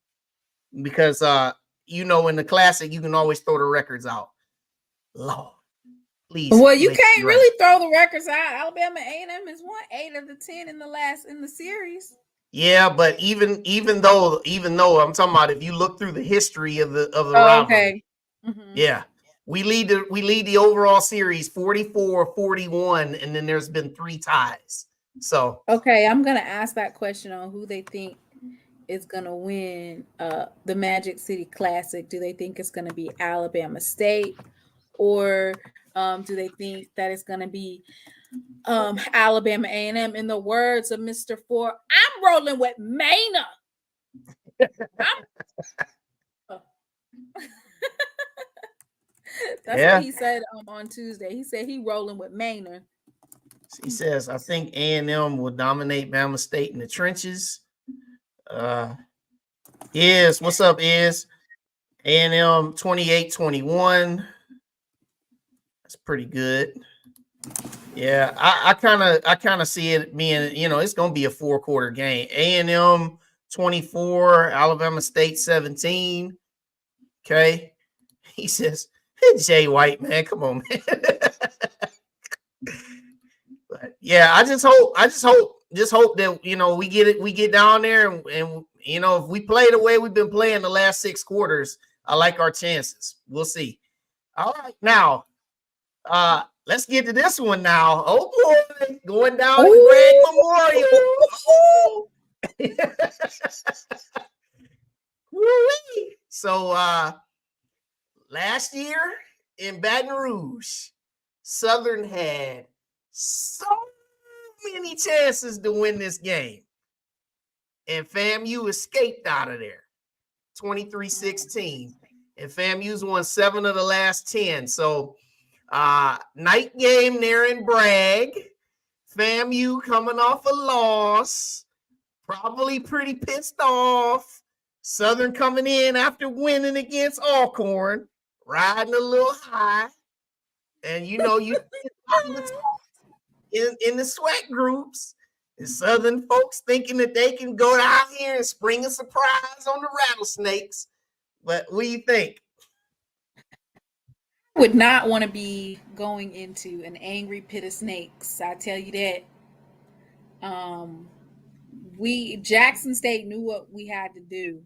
Because, in the Classic, you can always throw the records out. Lord, please. Well, you can't really throw the records out. Alabama A&M has won 8 of the 10 in the series. Yeah, but even though I'm talking about if you look through the history of the rivalry. Okay. Mm-hmm. Yeah. We lead the overall series 44-41, and then there's been 3 ties. So okay, I'm gonna ask that question on who they think is gonna win the Magic City Classic. Do they think it's gonna be Alabama State, or do they think that it's gonna be Alabama A&M? In the words of Mr. Ford, I'm rolling with Maynard. That's what he said on Tuesday. He said he rolling with Maynard. He says, I think A&M will dominate Bama State in the trenches. What's up, Is? A&M 28-21. That's pretty good. Yeah, I kind of see it being, it's going to be a 4-quarter game. A&M 24, Alabama State 17. Okay. He says, Jay White, man, come on, man. But yeah, I just hope that we get down there and if we play the way we've been playing the last 6 quarters, I like our chances. We'll see. All right, now let's get to this one now. Oh boy, going down to Greg Memorial. So last year in Baton Rouge, Southern had so many chances to win this game. And FAMU escaped out of there. 23-16. And FAMU's won 7 of the last 10. So night game there in Bragg. FAMU coming off a loss. Probably pretty pissed off. Southern coming in after winning against Alcorn, riding a little high. And you in the SWAC groups, and Southern folks thinking that they can go out here and spring a surprise on the Rattlesnakes. But what do you think? would not want to be going into an angry pit of snakes. I tell you that. Jackson State knew what we had to do,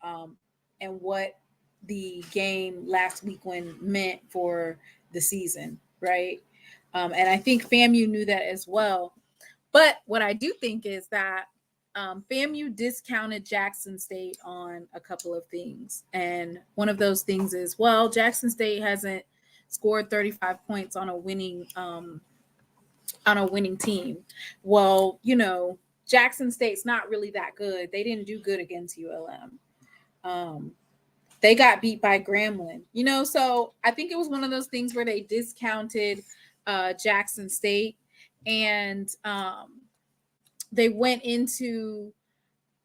and what the game last week meant for the season, right? And I think FAMU knew that as well. But what I do think is that FAMU discounted Jackson State on a couple of things. And one of those things is, well, Jackson State hasn't scored 35 points on a winning team. Well, Jackson State's not really that good. They didn't do good against ULM. They got beat by Grambling, so I think it was one of those things where they discounted Jackson State, and they went into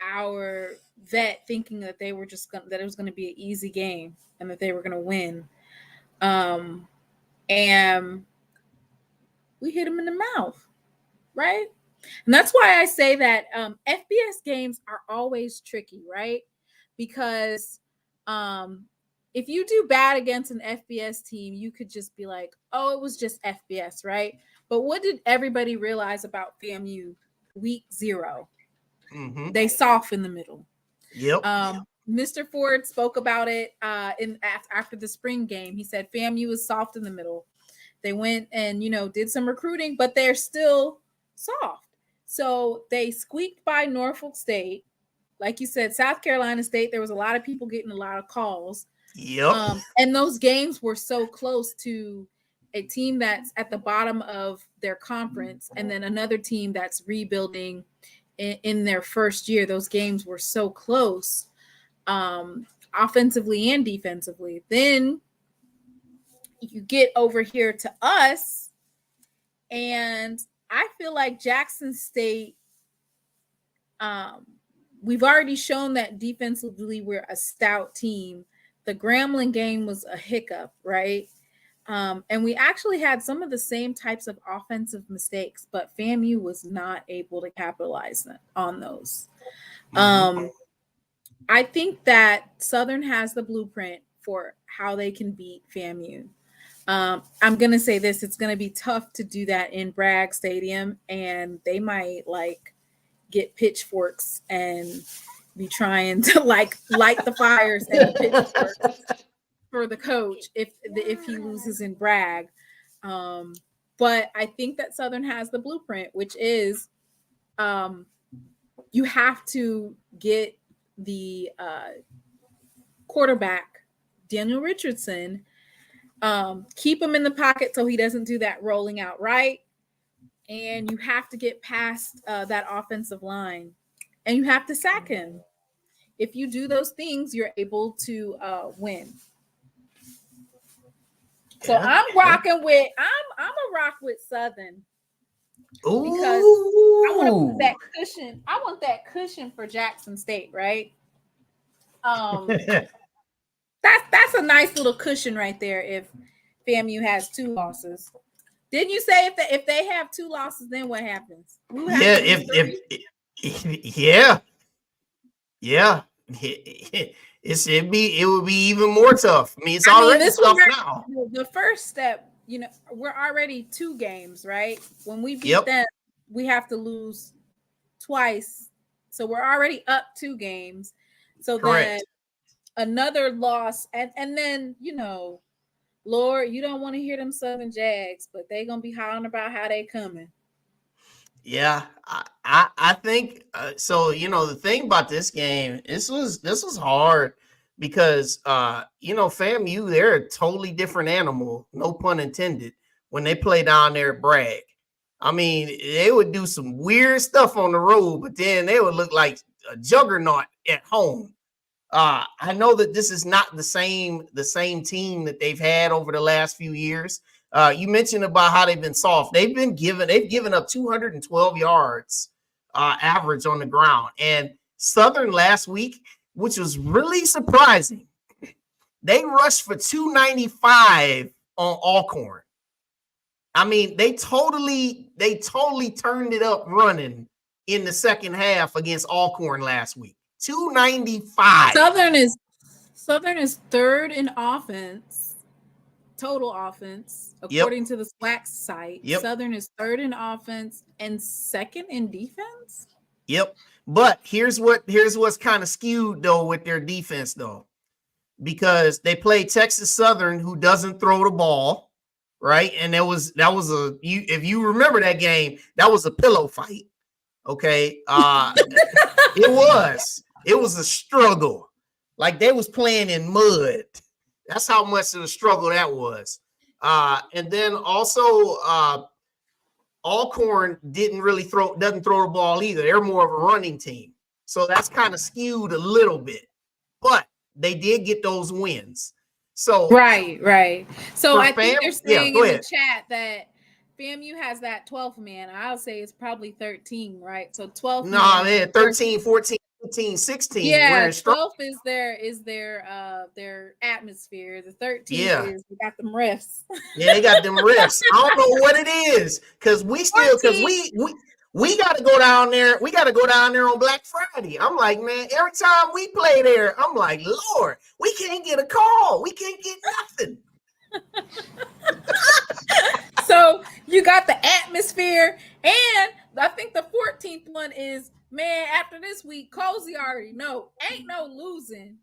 our vet thinking that they were that it was going to be an easy game and that they were going to win. And we hit them in the mouth, right? And that's why I say that FBS games are always tricky, right? Because if you do bad against an FBS team, you could just be like, oh, it was just FBS, right? But what did everybody realize about FAMU week 0? Mm-hmm. They soft in the middle. Yep. Mr. Ford spoke about it after the spring game. He said FAMU is soft in the middle. They went and, did some recruiting, but they're still soft. So they squeaked by Norfolk State. Like you said, South Carolina State, there was a lot of people getting a lot of calls. Yep. And those games were so close to a team that's at the bottom of their conference and then another team that's rebuilding in their first year. Those games were so close, offensively and defensively. Then you get over here to us, and I feel like Jackson State, we've already shown that defensively we're a stout team. The Grambling game was a hiccup, right? And we actually had some of the same types of offensive mistakes, but FAMU was not able to capitalize on those. I think that Southern has the blueprint for how they can beat FAMU. I'm going to say this, it's going to be tough to do that in Bragg Stadium, and they might get pitchforks and be trying to light the fires and pitchforks for the coach if he loses in Bragg. But I think that Southern has the blueprint, which is you have to get the quarterback, Daniel Richardson, keep him in the pocket so he doesn't do that rolling out right. And you have to get past that offensive line, and you have to sack him. If you do those things, you're able to win. So I'm rocking with I'm a rock with Southern. Ooh. Because I want to put that cushion. I want that cushion for Jackson State, right? That's a nice little cushion right there. If FAMU has 2 losses, didn't you say if they have 2 losses, then what happens? It would be even more tough. I mean, it's already tough now. The first step, we're already 2 games, right? When we beat them, we have to lose twice, so we're already up 2 games. So correct. Then another loss, and then Lord, you don't want to hear them Southern Jags, but they're gonna be hollering about how they coming. Yeah, I think so. The thing about this game, this was hard because FAMU, they're a totally different animal, no pun intended, when they play down there at Bragg. I mean, they would do some weird stuff on the road, but then they would look like a juggernaut at home. I know that this is not the same team that they've had over the last few years. You mentioned about how they've been soft. They've given up 212 yards average on the ground. And Southern last week, which was really surprising, they rushed for 295 on Alcorn. I mean, they totally turned it up running in the second half against Alcorn last week. 295. Southern is 3rd in offense total offense, Yep. according to the SWAC site. Yep. Southern is third in offense and second in defense. Yep. But here's what's kind of skewed though with their defense though, because they play Texas Southern, who doesn't throw the ball, right? And that was if you remember that game, that was a pillow fight. Okay, it was a struggle, like they was playing in mud. That's how much of a struggle that was. And then also Alcorn doesn't throw the ball either. They're more of a running team. So that's kind of skewed a little bit. But they did get those wins. So right. So I think they're saying in ahead. the chat that FAMU has that 12th man. I'll say it's probably 13, right? So 12. No, man, 13, 14, 15, 16. Yeah, 12 is their atmosphere. The 13 is we got them refs. Yeah, they got them refs. I don't know what it is, because we got to go down there. We got to go down there on Black Friday. I'm like, man, every time we play there, I'm like, Lord, we can't get a call. We can't get nothing. So you got the atmosphere, and I think the 14th one is, man, after this week, Cozy already know ain't no losing.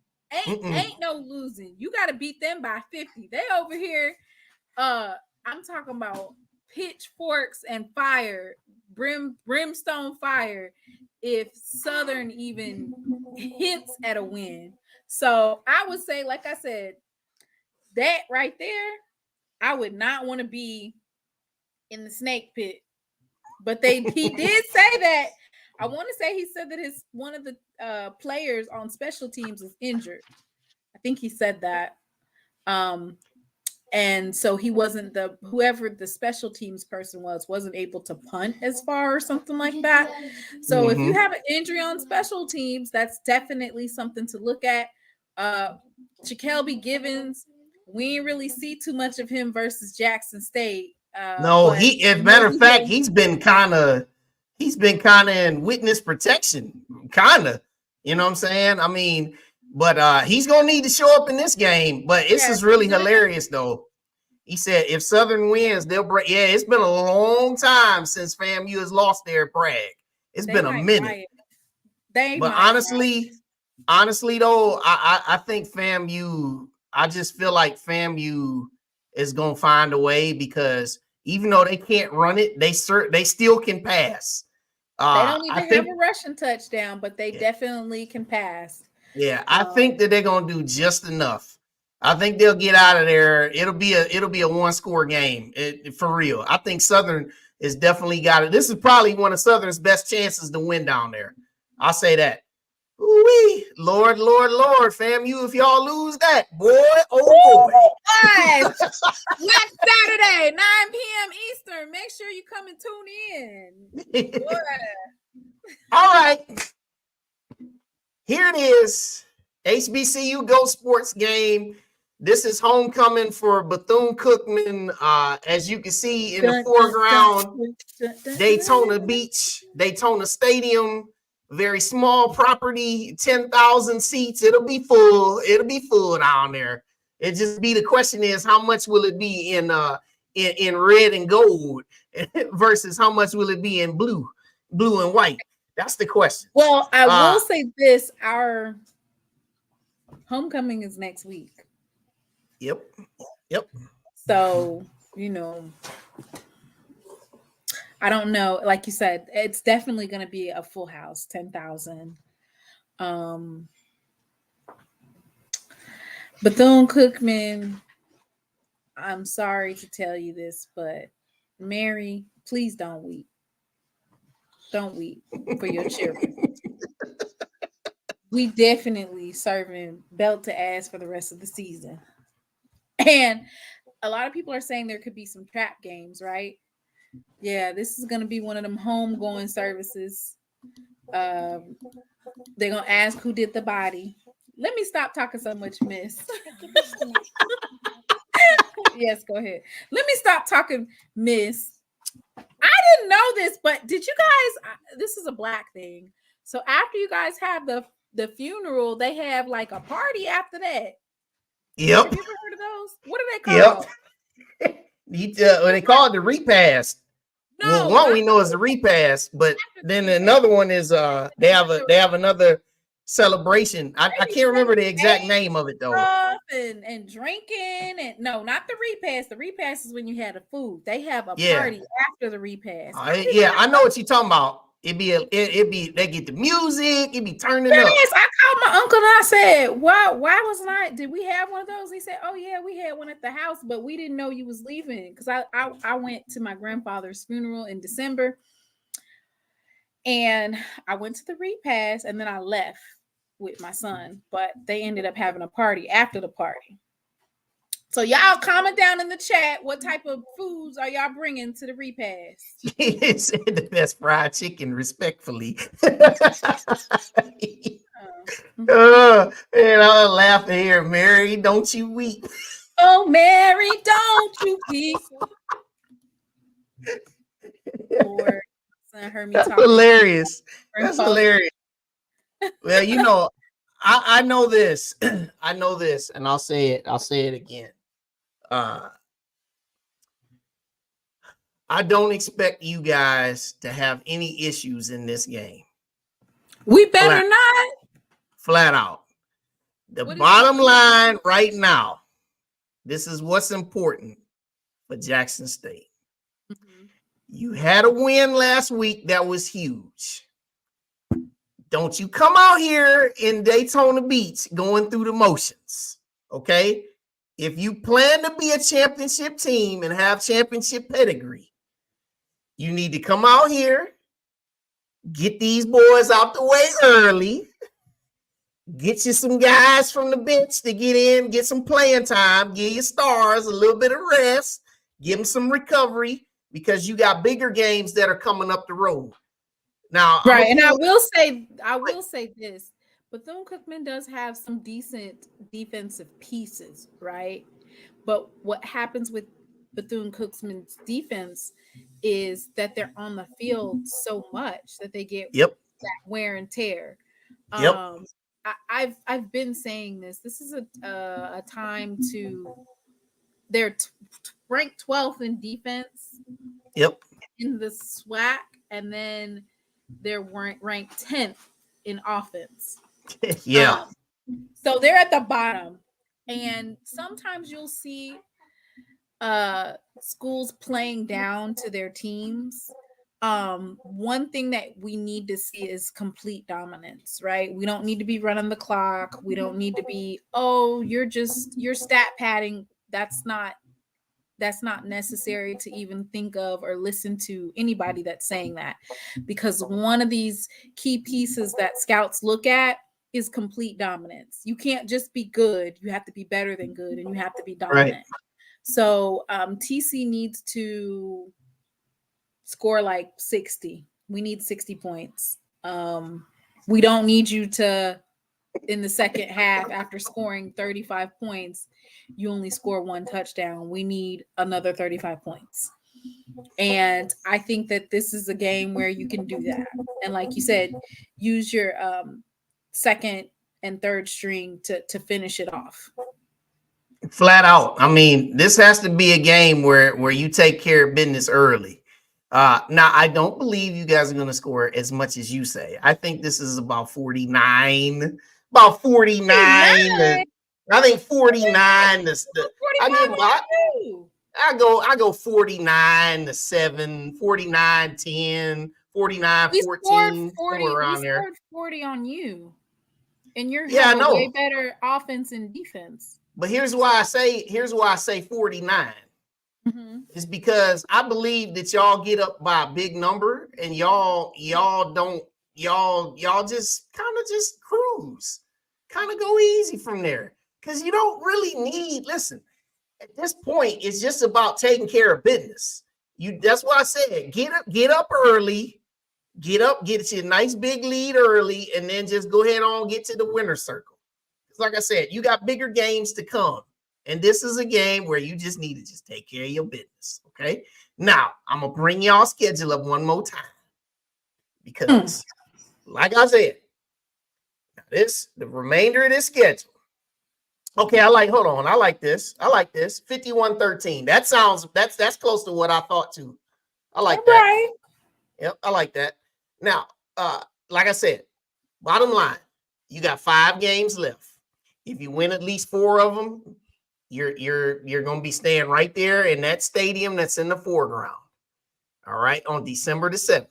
Ain't no losing. You got to beat them by 50. They over here. I'm talking about pitchforks and fire, brimstone fire. If Southern even hits at a win, so I would say, like I said, that right there, I would not want to be in the snake pit. But he did say that. I want to say he said that one of the players on special teams is injured. I think he said that. And so he wasn't whoever the special teams person wasn't able to punt as far or something like that. So if you have an injury on special teams, that's definitely something to look at. Jakelby Givens, we didn't really see too much of him versus Jackson State. No, as a matter of fact, he's been kind of in witness protection, kind of. You know what I'm saying? I mean, but he's gonna need to show up in this game. But this is really hilarious, though. He said if Southern wins, they'll break. Yeah, it's been a long time since FAMU has lost there at Bragg. It's been a minute. But honestly, though, I think FAMU. I just feel like FAMU is gonna find a way, because even though they can't run it, they still can pass. They don't even have a rushing touchdown, but they definitely can pass. Yeah, I think that they're gonna do just enough. I think they'll get out of there. It'll be a one-score game for real. I think Southern is definitely got it. This is probably one of Southern's best chances to win down there. I'll say that. Ooh-wee. Lord, FAMU, if y'all lose that, boy, oh boy. Black Saturday, 9 p.m. Eastern. Make sure you come and tune in. All right. Here it is. HBCU Go Sports game. This is homecoming for Bethune-Cookman. As you can see in the foreground, Daytona Beach, Daytona Stadium. Very small property, 10,000 seats. It'll be full. It'll be full down there. It just be, the question is, how much will it be in red and gold versus how much will it be in blue and white? That's the question. Well, I will say this: our homecoming is next week. Yep. So, I don't know. Like you said, it's definitely going to be a full house, 10,000. Bethune-Cookman, I'm sorry to tell you this, but Mary, please don't weep. Don't weep for your children. We definitely serving belt to ass for the rest of the season. And a lot of people are saying there could be some trap games, right? Yeah, this is going to be one of them homegoing services. They're going to ask who did the body. Let me stop talking so much, miss. Yes, go ahead. Let me stop talking, miss. I didn't know this, but did you guys, this is a Black thing. So after you guys have the funeral, they have like a party after that. Yep. Have you ever heard of those? What are they called? They call it the repass. No, well, one we know is the repass, but then another one is they have another celebration. I can't remember the exact name of it though. And drinking and no, not the repass. The repass is when you had the food. They have a party after the repass. I know what you're talking about. It'd be they get the music, it'd be turning up. Yes, I called my uncle and I said, why wasn't I? Did we have one of those? He said, oh yeah, we had one at the house, but we didn't know you was leaving because I went to my grandfather's funeral in December, and I went to the repass and then I left with my son, but they ended up having a party after the party. So y'all comment down in the chat what type of foods are y'all bringing to the repass. He said the best fried chicken, respectfully. And I laugh here, Mary, don't you weep. Oh, Mary, don't you weep. Lord, son heard me That's talking. hilarious. That's hilarious. Well, you know, I know this. I know this, and I'll say it again. I don't expect you guys to have any issues in this game. We better not. Flat out. The bottom line right now, this is what's important for Jackson State. Mm-hmm. You had a win last week that was huge. Don't you come out here in Daytona Beach going through the motions, okay? If you plan to be a championship team and have championship pedigree, you need to come out here, get these boys out the way early, get you some guys from the bench to get in, get some playing time, give your stars a little bit of rest, give them some recovery because you got bigger games that are coming up the road. Now, right, and I will say this. Bethune-Cookman does have some decent defensive pieces, right? But what happens with Bethune-Cookman's defense is that they're on the field so much that they get that wear and tear. I've been saying this. This is a time to. They're ranked 12th in defense. In the SWAC, and then they're ranked 10th in offense. So they're at the bottom, and sometimes you'll see schools playing down to their teams. One thing that we need to see is complete dominance, right? We don't need to be running the clock. We don't need to be, you're stat padding. That's not necessary to even think of or listen to anybody that's saying that, because one of these key pieces that scouts look at is complete dominance. You can't just be good. You have to be better than good, and you have to be dominant. Right. So TC needs to score like 60. We need 60 points. We don't need you to, in the second half, after scoring 35 points, you only score one touchdown. We need another 35 points. And I think that this is a game where you can do that. And like you said, use your second and third string to finish it off. Flat out. I mean, this has to be a game where you take care of business early. Now, I don't believe you guys are going to score as much as you say. I think this is about 49. About 49. I think 49. I go 49-7, 49-10, 49-14, somewhere around there. We scored 40 on you, and you're having a way better offense and defense. But here's why I say 49. Mm-hmm. It's because I believe that y'all get up by a big number, and y'all just kind of just cruise, kind of go easy from there. Because you don't really need, listen, at this point, it's just about taking care of business. That's why I said get up early, get you a nice big lead early, and then just go ahead on, get to the winner's circle. Because like I said, you got bigger games to come. And this is a game where you just need to just take care of your business. Okay. Now I'm gonna bring y'all schedule up one more time. Because like I said, the remainder of this schedule. Okay, hold on. I like this. 51-13. That's close to what I thought too. I like that. Right. Yep, I like that. Now, like I said, bottom line, you got 5 games left. If you win at least 4 of them, you're gonna be staying right there in that stadium that's in the foreground. All right, on December the 7th.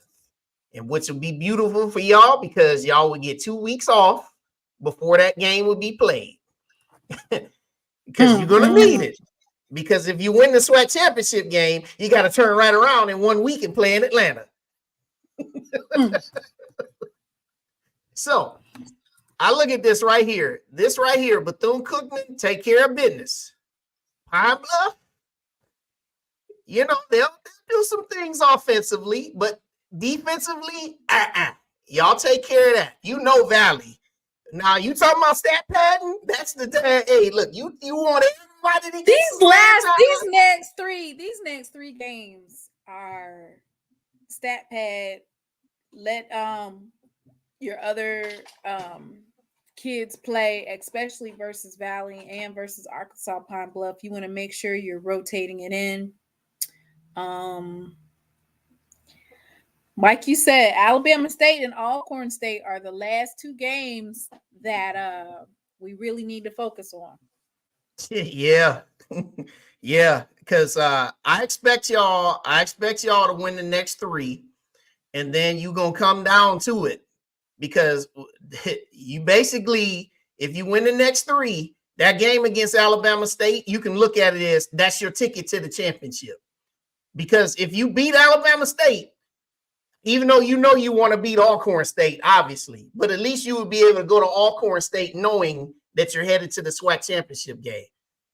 And which will be beautiful for y'all because y'all would get 2 weeks off before that game would be played. Because you're gonna need it. Because if you win the SWAC championship game, you got to turn right around in 1 week and play in Atlanta. So I look at this right here. Bethune-Cookman, take care of business. Pine Bluff, they'll do some things offensively, but defensively, y'all take care of that. Valley. Now you talking about stat padding? That's the hey. Look, you want everybody to these next three games are stat pad. Let your other kids play, especially versus Valley and versus Arkansas Pine Bluff. You want to make sure you're rotating it in. Like you said, Alabama State and Alcorn State are the last 2 games that we really need to focus on. Yeah. Yeah, because I expect y'all to win the next 3, and then you're gonna come down to it. Because you basically, if you win the next 3, that game against Alabama State, you can look at it as that's your ticket to the championship. Because if you beat Alabama State, even though you want to beat Alcorn State, obviously, but at least you would be able to go to Alcorn State knowing that you're headed to the SWAC championship game.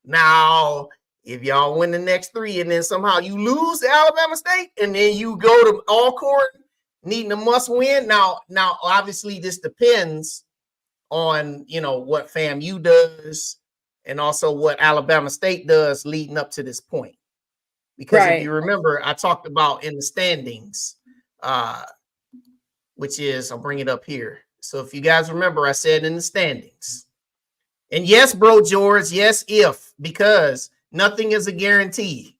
Now, if y'all win the next 3 and then somehow you lose to Alabama State and then you go to Alcorn needing a must win. Now, obviously, this depends on what FAMU does and also what Alabama State does leading up to this point. Because if you remember, I talked about in the standings, which is, I'll bring it up here. So if you guys remember, I said in the standings. And yes, bro, George, yes, because nothing is a guarantee.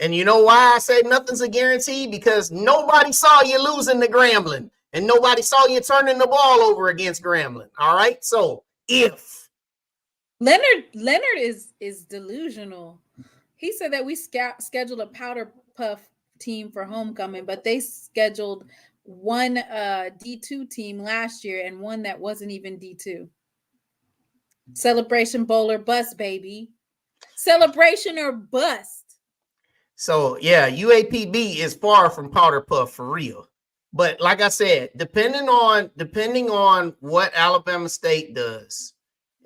And you know why I say nothing's a guarantee? Because nobody saw you losing to Grambling, and nobody saw you turning the ball over against Grambling. All right. So if Leonard is delusional. He said that we scheduled a powder puff team for homecoming, but they scheduled one D2 team last year and one that wasn't even D2. Celebration Bowl or bust, baby. Celebration or bust. So yeah, UAPB is far from powder puff for real. But like I said, depending on what Alabama State does,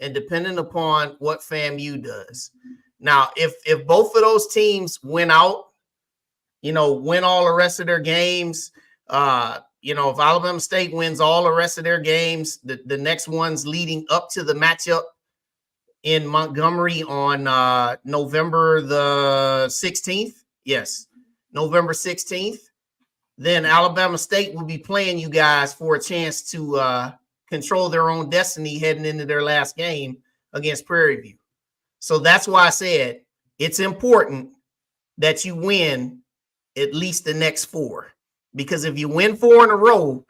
and depending upon what FAMU does. Now, if both of those teams win out, win all the rest of their games, if Alabama State wins all the rest of their games, the next ones leading up to the matchup in Montgomery on November the 16th. Yes, November 16th. Then Alabama State will be playing you guys for a chance to control their own destiny heading into their last game against Prairie View. So that's why I said it's important that you win at least the next 4. Because if you win 4 in a row,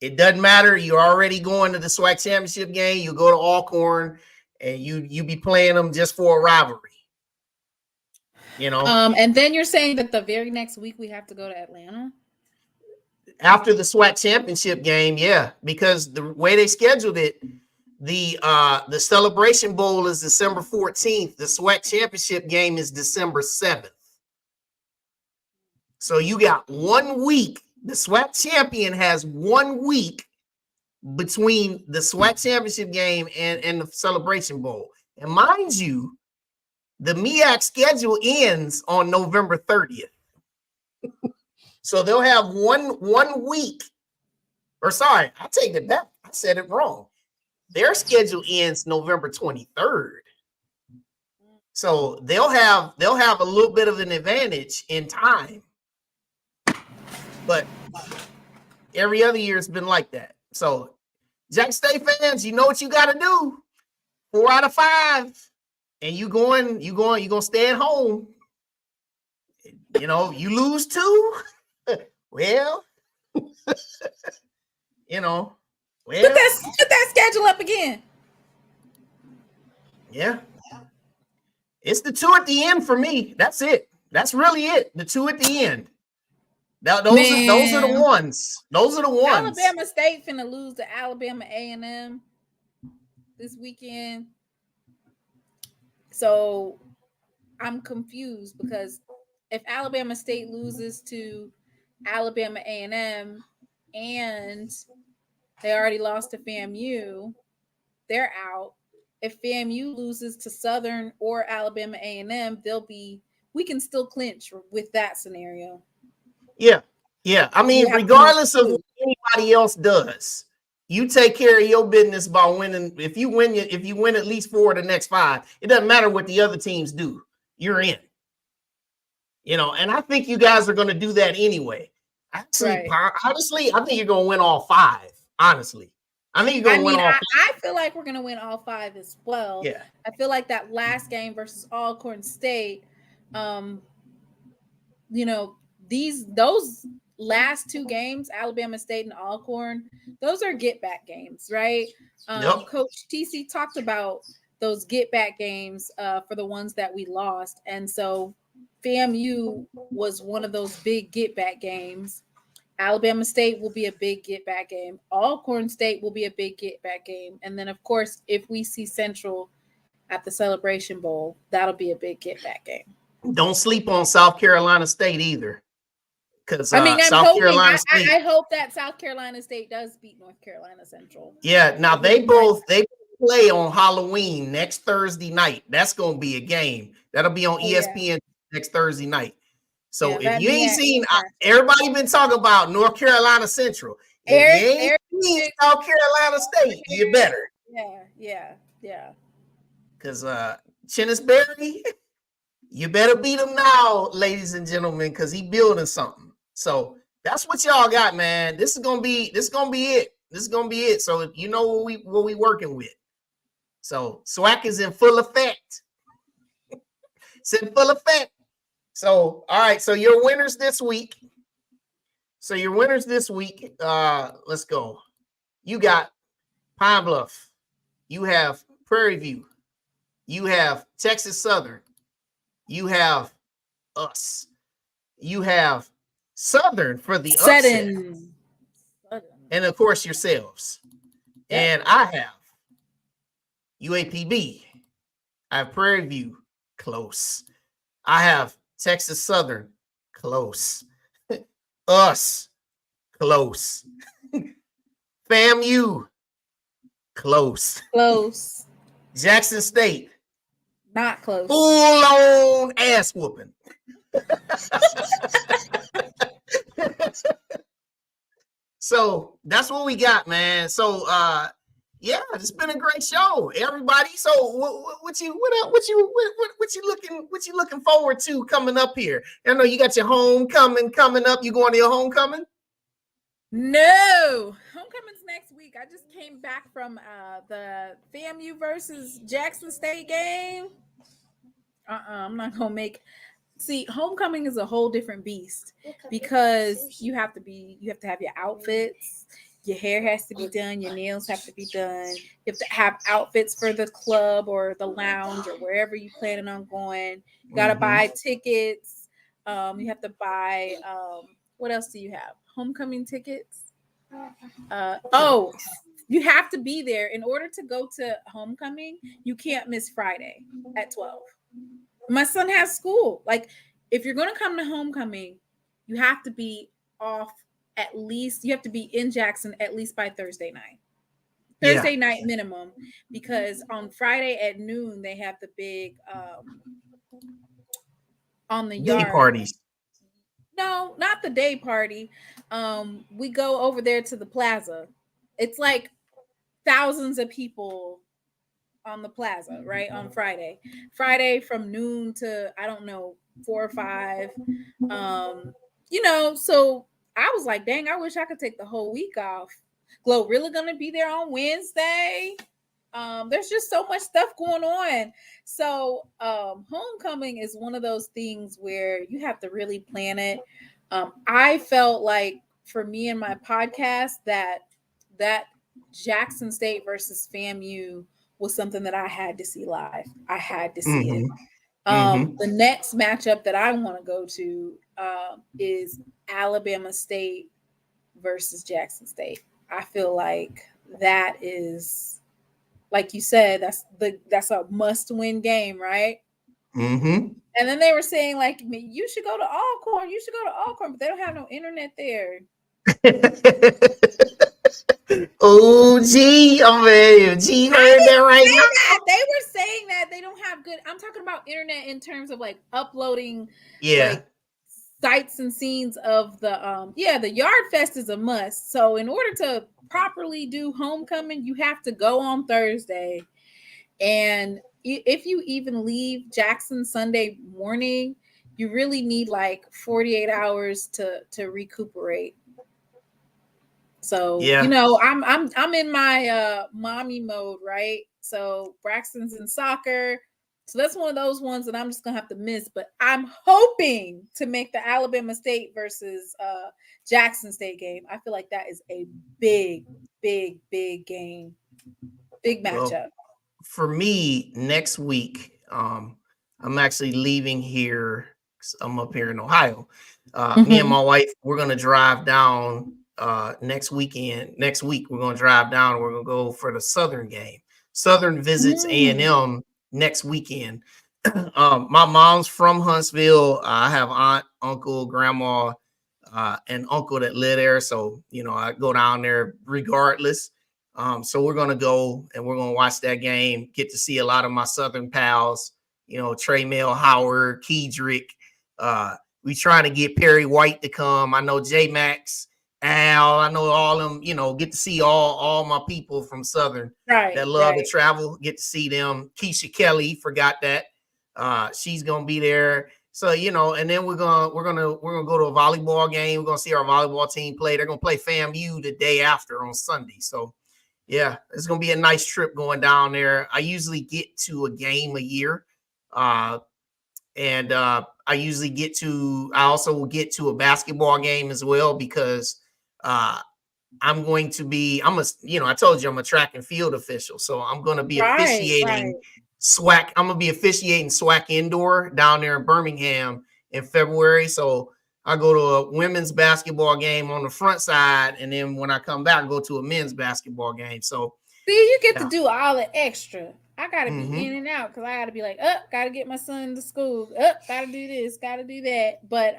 it doesn't matter. You're already going to the SWAC championship game. You go to Alcorn, and you be playing them just for a rivalry. And then you're saying that the very next week we have to go to Atlanta? After the SWAC championship game, yeah. Because the way they scheduled it, the Celebration Bowl is December 14th. The SWAC championship game is December 7th. So you got 1 week. The SWAC champion has 1 week between the SWAC championship game and the Celebration Bowl. And mind you, the MEAC schedule ends on November 30th. So they'll have one week. Or sorry, I take it back. I said it wrong. Their schedule ends November 23rd. So they'll have a little bit of an advantage in time. But every other year it's been like that. So Jack State fans, you know what you got to do. 4 out of 5, and you gonna stay at home. You know, you lose 2. Well, you know, well, put that schedule up again. Yeah, it's the 2 at the end for me. That's it. That's really it. The 2 at the end. Now, those are the ones. Those are the ones. Alabama State finna lose to Alabama A&M this weekend. So I'm confused because if Alabama State loses to Alabama A&M and they already lost to FAMU, they're out. If FAMU loses to Southern or Alabama A&M, we can still clinch with that scenario. Yeah. I mean, regardless of what anybody else does, you take care of your business by winning. If you win at least 4 of the next 5, it doesn't matter what the other teams do. You're in. You know, and I think you guys are going to do that anyway. Actually, honestly, I think you're going to win all 5. Honestly, I think you're going to win all 5. I feel like we're going to win all 5 as well. Yeah. I feel like that last game versus Alcorn State, you know, those last 2 games, Alabama State and Alcorn, those are get back games, right? Yep. Coach TC talked about those get back games for the ones that we lost. And so FAMU was one of those big get back games. Alabama State will be a big get back game. Alcorn State will be a big get back game. And then, of course, if we see Central at the Celebration Bowl, that'll be a big get back game. Don't sleep on South Carolina State either. Because I hope that South Carolina State does beat North Carolina Central. Yeah, now they play on Halloween next Thursday night. That's gonna be a game. That'll be on ESPN next Thursday night. So if you ain't seen, everybody been talking about North Carolina Central. If you ain't seen South Carolina State, you better. Yeah. Because Chennis Berry, you better beat him now, ladies and gentlemen, because he building something. So that's what y'all got, man. This is gonna be it. This is gonna be it. So you know what we working with. So SWAC is in full effect. It's in full effect. So all right. So your winners this week. Let's go. You got Pine Bluff. You have Prairie View. You have Texas Southern. You have us. You have Southern for the upset. And of course yourselves. Yep. And I have UAPB. I have Prairie View, close. I have Texas Southern, close. Us, close. FAMU, close. Close. Jackson State, not close. Full on ass whooping. So that's what we got, man. So yeah, it's been a great show, everybody. So what you looking forward to coming up here? I know you got your homecoming coming up. You going to your homecoming? No, homecoming's next week. I just came back from the FAMU versus Jackson State game. I'm not gonna make. See, homecoming is a whole different beast because you have to have your outfits, your hair has to be done, your nails have to be done. You have to have outfits for the club or the lounge or wherever you planning on going. You got to buy tickets. You have to buy. What else do you have? Homecoming tickets. You have to be there in order to go to homecoming. You can't miss Friday at 12. My son has school. Like, if you're going to come to homecoming, you have to be off at least. You have to be in Jackson at least by Thursday night. Thursday night minimum, because on Friday at noon they have the big on the yard day parties. No, not the day party. We go over there to the plaza. It's like thousands of people on the plaza, right? On Friday from noon to, I don't know, 4 or 5. So I was like, dang, I wish I could take the whole week off. Glow really gonna be there on Wednesday. There's just so much stuff going on. So homecoming is one of those things where you have to really plan it. I felt like for me and my podcast that Jackson State versus FAMU was something that I had to see live. I had to see it. The next matchup that I want to go to is Alabama State versus Jackson State. I feel like that is, like you said, that's a must-win game, right? And then they were saying, like, you should go to Alcorn. You should go to Alcorn, but they don't have no internet there. Oh, gee, G heard that right now. They were saying that they don't have good. I'm talking about internet in terms of like uploading, like, sights and scenes of the the Yard Fest is a must. So in order to properly do homecoming, you have to go on Thursday, and if you even leave Jackson Sunday morning, you really need like 48 hours to recuperate. So you know, I'm in my mommy mode, right? So Braxton's in soccer. So that's one of those ones that I'm just gonna have to miss. But I'm hoping to make the Alabama State versus Jackson State game. I feel like that is a big game, big matchup. Well, for me, next week, I'm actually leaving here. I'm up here in Ohio. Me and my wife, we're gonna drive down next week we're gonna drive down and we're gonna go for the Southern game. Southern visits A&M next weekend. My mom's from Huntsville. I have aunt, uncle, grandma, and uncle that live there, so you know I go down there regardless. So we're gonna go and we're gonna watch that game, get to see a lot of my Southern pals, you know, Trey Mel, Howard, Kedrick. We trying to get Perry White to come. I know J Max, Al, I know all them, you know, get to see all my people from Southern that love to travel, get to see them. Keisha Kelly, forgot that. She's gonna be there. So, you know, and then we're gonna go to a volleyball game. We're gonna see our volleyball team play. They're gonna play FAMU the day after on Sunday. So yeah, it's gonna be a nice trip going down there. I usually get to a game a year. And I also will get to a basketball game as well because I told you I'm a track and field official. So I'm going to be officiating SWAC. I'm going to be officiating SWAC indoor down there in Birmingham in February. So I go to a women's basketball game on the front side. And then when I come back, I go to a men's basketball game. So see, you get to do all the extra. I gotta be in and out because I gotta be like, gotta get my son to school. Gotta do this, gotta do that. But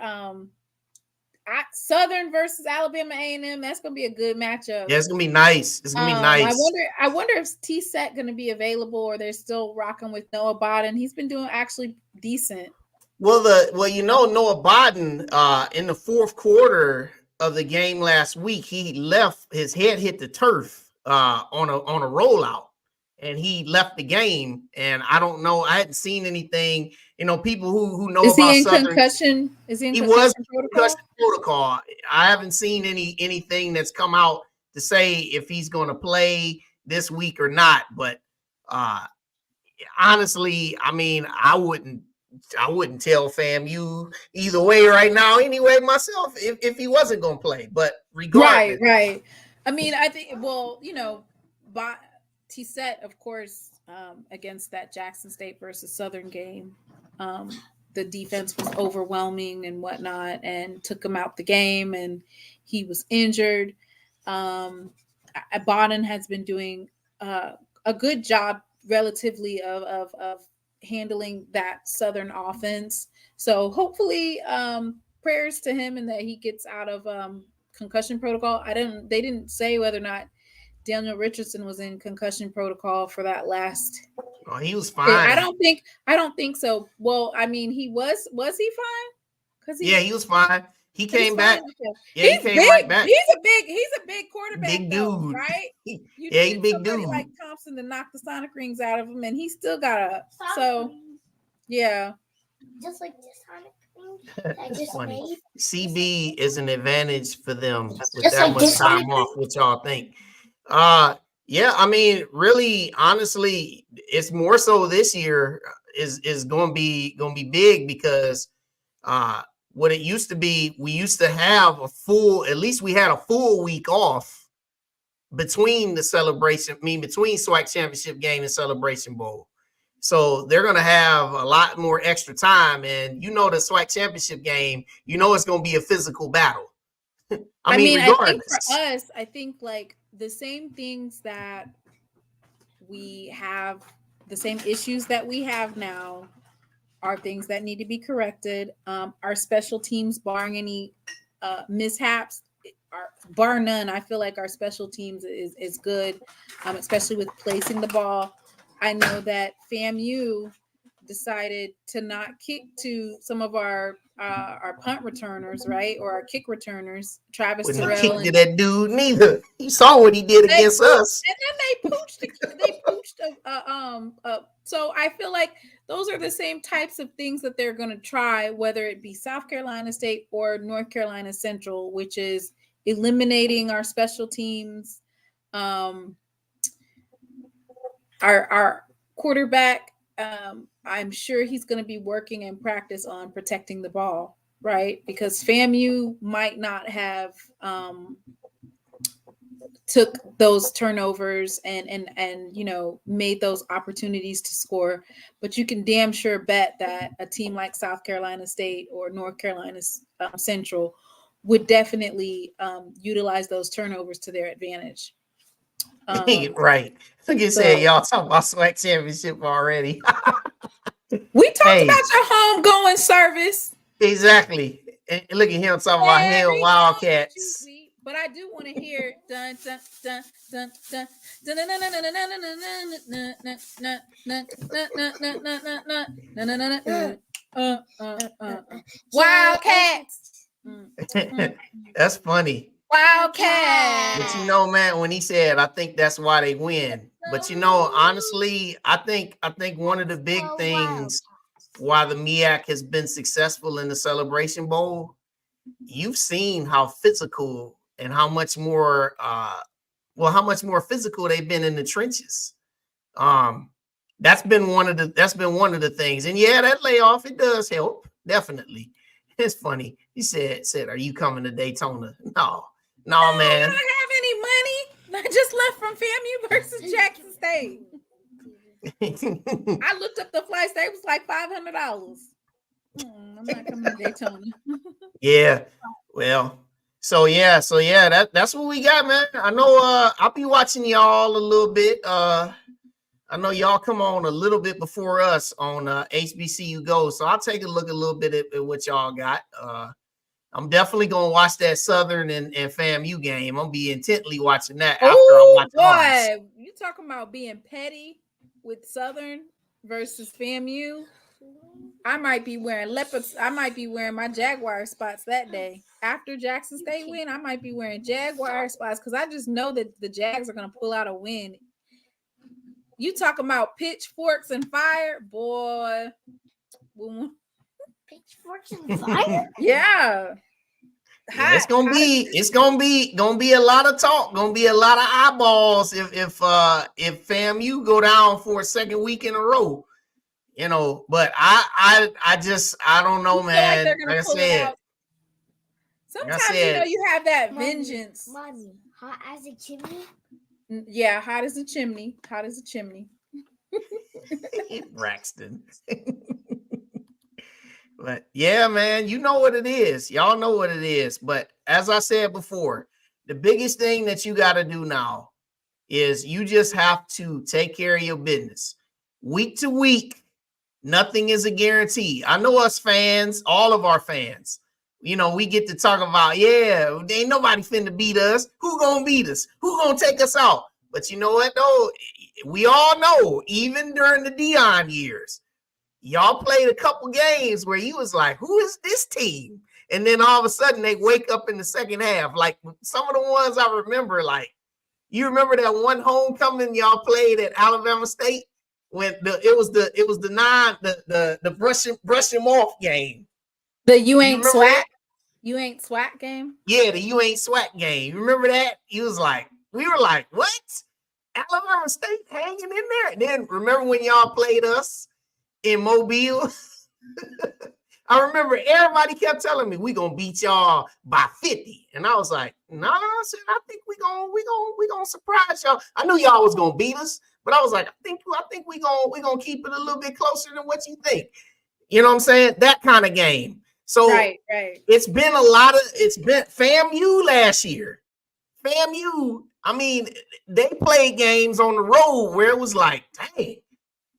Southern versus Alabama A&M, that's gonna be a good matchup. Yeah, it's gonna be nice. It's gonna be nice. I wonder if T-Set gonna be available or they're still rocking with Noah Bodden. He's been doing actually decent. Well, Noah Bodden in the fourth quarter of the game last week, he left, his head hit the turf on a rollout. And he left the game, and I don't know. I hadn't seen anything. You know, people who know about Southern. Concussion? Is he in concussion protocol? I haven't seen anything that's come out to say if he's going to play this week or not. But honestly, I mean, I wouldn't tell FAMU either way right now. Anyway, myself, if he wasn't going to play, but regardless, right. I mean, I think T-Set, of course, against that Jackson State versus Southern game, the defense was overwhelming and whatnot and took him out the game, and he was injured. Bodden has been doing a good job relatively of handling that Southern offense. So hopefully prayers to him and that he gets out of concussion protocol. They didn't say whether or not Daniel Richardson was in concussion protocol for that last. Oh, he was fine. I don't think so. Well, I mean, he was he fine? He was fine. He came back. Yeah, he came right back. He's a big quarterback, big dude, though, right? He's big dude. Like Thompson to knock the sonic rings out of him, and he still got up. So, yeah, just like the sonic rings. That's funny. CB is an advantage for them with that much time off. What y'all think? Yeah, I mean, really, honestly, it's more so this year is going to be big because uh what it used to be, we used to have at least we had a full week off between the celebration, I mean, between SWAC championship game and Celebration Bowl. So they're going to have a lot more extra time. And the SWAC championship game, it's going to be a physical battle. I mean, I think for regardless. us, I think like the same things that we have, the same issues that we have now are things that need to be corrected. Our special teams, barring any mishaps, bar none, I feel like our special teams is good, especially with placing the ball. I know that FAMU decided to not kick to some of our punt returners, right, or our kick returners, Travis When he Terrell, kicked and to that dude, neither. You saw what he did against us. and then they pooched. So I feel like those are the same types of things that they're going to try, whether it be South Carolina State or North Carolina Central, which is eliminating our special teams. Our quarterback, I'm sure he's going to be working in practice on protecting the ball, right? Because FAMU might not have took those turnovers and made those opportunities to score, but you can damn sure bet that a team like South Carolina State or North Carolina Central would definitely utilize those turnovers to their advantage. Right. Like you said, y'all talking about SWAC championship already. We talked about your homegoing service. Exactly. And look at him talking about him Wildcats. But I do want to hear dun dun dun dun dun dun dun dun dun dun Wildcats. That's funny. Wildcats. But man, when he said, I think that's why they win. But honestly, I think one of the big things why the MEAC has been successful in the Celebration Bowl, you've seen how physical and how much more physical they've been in the trenches. That's been one of the things. And yeah, that layoff, it does help, definitely. It's funny. He said, are you coming to Daytona? No, man. I don't have any money. I just left from FAMU versus Jackson State. I looked up the flights. They was like $500. I'm not coming to Daytona. Yeah. Well, so that's what we got, man. I know I'll be watching y'all a little bit. I know y'all come on a little bit before us on HBCU Go, so I'll take a look a little bit at what y'all got. I'm definitely gonna watch that Southern and FAMU game. I'm gonna be intently watching that after I watch ours. You talking about being petty with Southern versus FAMU? I might be wearing leopards. I might be wearing my Jaguar spots that day. After Jackson State win, I might be wearing Jaguar spots because I just know that the Jags are gonna pull out a win. You talking about pitchforks and fire, boy? Pitchforks and fire? Yeah. It's gonna be a lot of talk, gonna be a lot of eyeballs if FAMU go down for a second week in a row, But I don't know, man. Like I said, sometimes you have that vengeance. Mommy, hot as a chimney. Yeah, hot as a chimney. Hot as a chimney. Braxton. But yeah, man, you know what it is. Y'all know what it is. But as I said before, the biggest thing that you got to do now is you just have to take care of your business. Week to week, nothing is a guarantee. I know us fans, all of our fans, we get to talk about, ain't nobody finna beat us. Who gonna beat us? Who gonna take us out? But you know what, though? We all know, even during the Dion years, y'all played a couple games where you was like, who is this team? And then all of a sudden they wake up in the second half. Like some of the ones I remember, like you remember that one homecoming y'all played at Alabama State when it was the brush him off game. The you ain't SWAC? You ain't SWAC game? Yeah, the you ain't SWAC game. You remember that? We were like, what? Alabama State hanging in there. And then remember when y'all played us in Mobile? I remember everybody kept telling me we gonna beat y'all by 50. And I was like, no, I said, I think we gonna surprise y'all. I knew y'all was gonna beat us, but I was like, I think we gonna keep it a little bit closer than what you think. You know what I'm saying? That kind of game. So right. It's been FAMU last year. FAMU, I mean, they played games on the road where it was like, dang,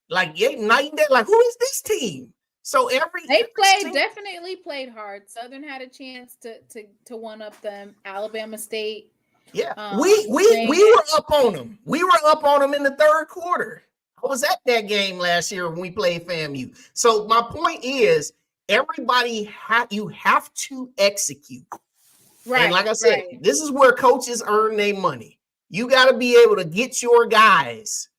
like night and day, like who is this team? So definitely played hard. Southern had a chance to one up them. Alabama State. Yeah, we were up on them. We were up on them in the third quarter. I was at that game last year when we played FAMU. So my point is, everybody you have to execute. Right. And like I said, this is where coaches earn their money. You got to be able to get your guys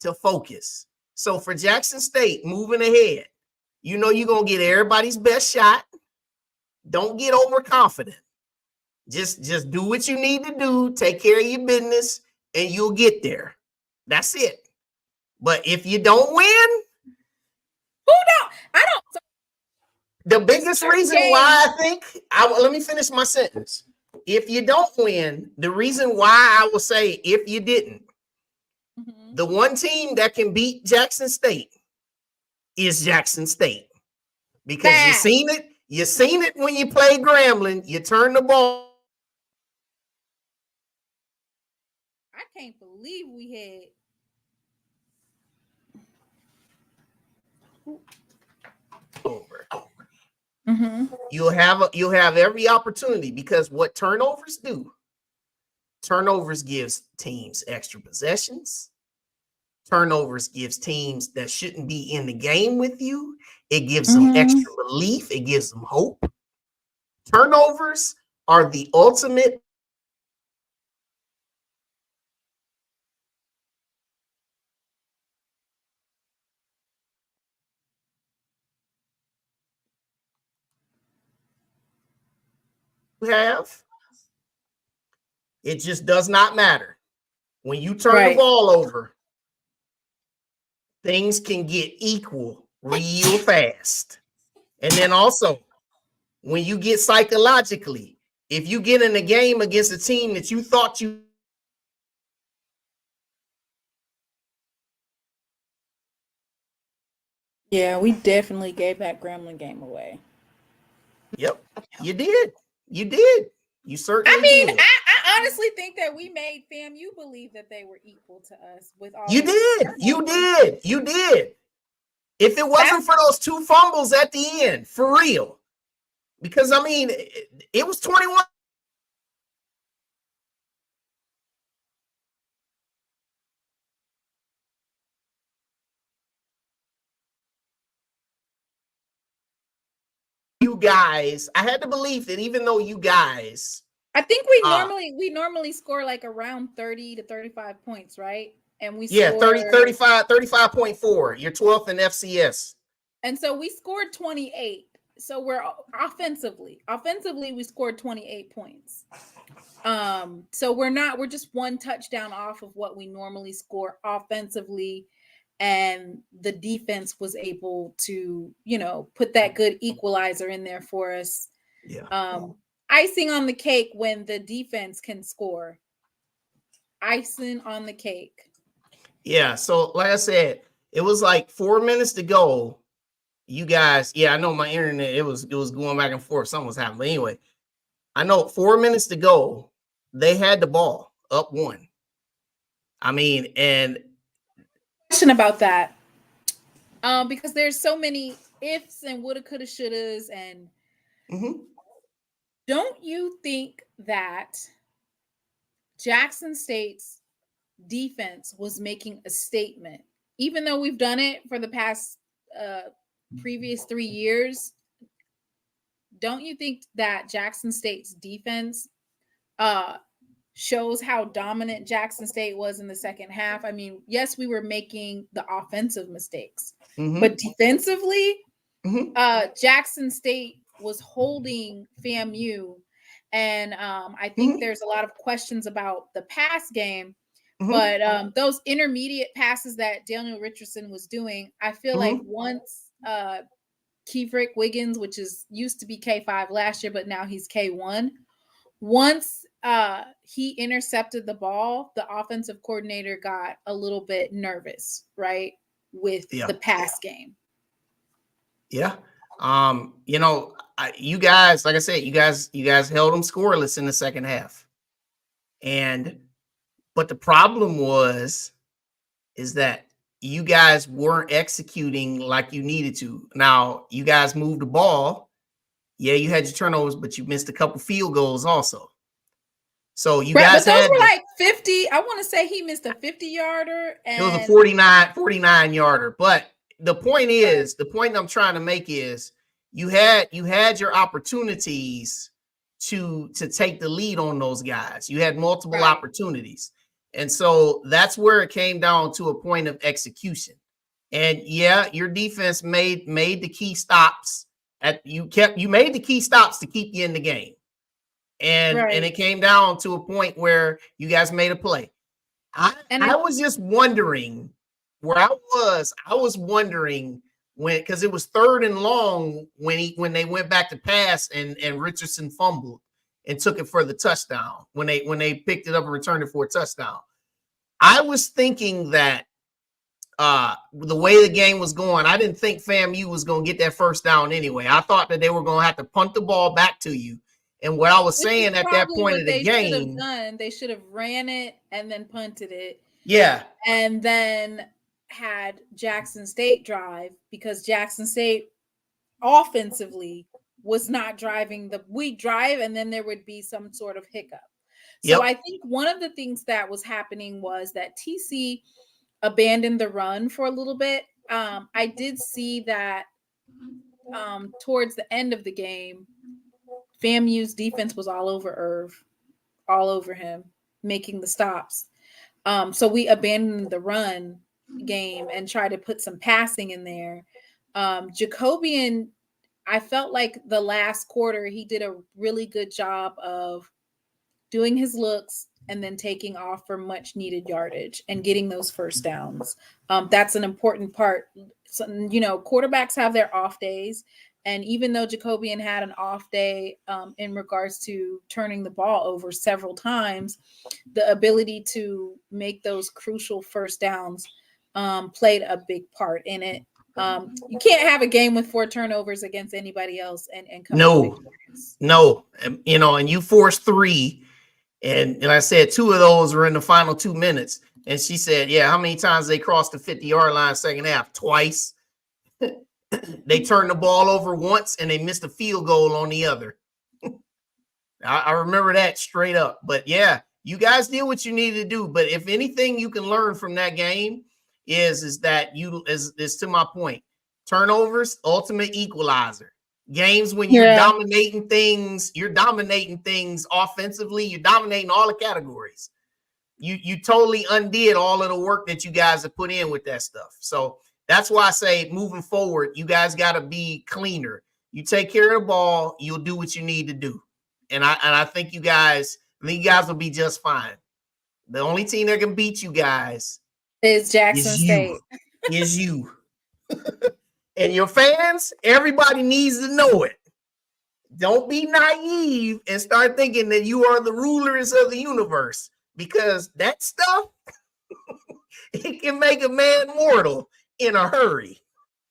to focus. So for Jackson State moving ahead, you know you're going to get everybody's best shot. Don't get overconfident. Just do what you need to do. Take care of your business, and you'll get there. That's it. But if you don't win, the biggest reason why I think, let me finish my sentence. If you don't win, the reason why I will say if you didn't, the one team that can beat Jackson State is Jackson State. Because you seen it when you play Grambling, you turn the ball. I can't believe we had over. You'll have every opportunity, because what turnovers gives teams extra possessions. Turnovers gives teams that shouldn't be in the game with you. It gives them extra relief. It gives them hope. Turnovers are the ultimate. It just does not matter. When you turn the ball over, things can get equal real fast. And then also, when you get psychologically, if you get in a game against a team that you thought you. Yeah, we definitely gave that Gremlin game away. Yep, you did. You certainly did. I honestly think that we made FAMU believe that they were equal to us with all. You did. If it wasn't for those two fumbles at the end, for real, because I mean, it was 21. You guys, I had to believe that even though you guys, I think we normally score like around 30 to 35 points, right? And we 35.4. You're 12th in FCS. And so we scored 28. So we're offensively we scored 28 points. So we're just one touchdown off of what we normally score offensively, and the defense was able to, put that good equalizer in there for us. Yeah. Icing on the cake when the defense can score. Icing on the cake. Yeah. So like I said, it was like 4 minutes to go. You guys, I know my internet, it was going back and forth. Something was happening. But anyway, I know 4 minutes to go. They had the ball up 1. I mean, and question about that. Because there's so many ifs and woulda, coulda, shouldas, and don't you think that Jackson State's defense was making a statement, even though we've done it for the past previous 3 years? Don't you think that Jackson State's defense shows how dominant Jackson State was in the second half? I mean, yes, we were making the offensive mistakes, but defensively, Jackson State was holding FAMU. And I think there's a lot of questions about the pass game, But those intermediate passes that Daniel Richardson was doing, I feel like once Kevrick Wiggins, which used to be K5 last year, but now he's K1. Once he intercepted the ball, the offensive coordinator got a little bit nervous, right, with the pass game. Yeah. You guys, like I said, you guys held them scoreless in the second half. But the problem is that you guys weren't executing like you needed to. Now, you guys moved the ball. Yeah, you had your turnovers, but you missed a couple field goals also. So you guys but those were like 50. I want to say he missed a 50-yarder. It was a 49-yarder. But the point I'm trying to make is you had your opportunities to take the lead on those guys. You had multiple opportunities. And so that's where it came down to a point of execution. And yeah, your defense made the key stops. You made the key stops to keep you in the game. And it came down to a point where you guys made a play. I was just wondering where I was wondering because it was 3rd and long when they went back to pass and Richardson fumbled and took it for the touchdown when they picked it up and returned it for a touchdown. I was thinking that the way the game was going, I didn't think FAMU was going to get that first down anyway. I thought that they were going to have to punt the ball back to you. And what I was saying at that point of the game, they should have ran it and then punted it. Yeah. And then had Jackson State drive, because Jackson State offensively was not driving. We drive and then there would be some sort of hiccup. So I think one of the things that was happening was that TC abandoned the run for a little bit. I did see that towards the end of the game, FAMU's defense was all over Irv, all over him, making the stops. So we abandoned the run game and tried to put some passing in there. Jacobian, I felt like the last quarter, he did a really good job of doing his looks and then taking off for much needed yardage and getting those first downs. That's an important part. So, quarterbacks have their off days. And even though Jacobian had an off day in regards to turning the ball over several times, the ability to make those crucial first downs played a big part in it. You can't have a game with 4 turnovers against anybody else and come No. And you forced 3. And I said 2 of those were in the final 2 minutes. And she said, yeah, how many times they crossed the 50-yard line second half? Twice. They turned the ball over once and they missed a field goal on the other. I remember that straight up. But yeah, you guys did what you needed to do. But if anything you can learn from that game is that is to my point, turnovers, ultimate equalizer. Games when you're dominating things offensively, you're dominating all the categories. You totally undid all of the work that you guys have put in with that stuff. So that's why I say moving forward, you guys got to be cleaner. You take care of the ball, you'll do what you need to do. And I think you guys will be just fine. The only team that can beat you guys is Jackson State. Is you. And your fans, everybody needs to know it. Don't be naive and start thinking that you are the rulers of the universe, because that stuff, it can make a man mortal in a hurry.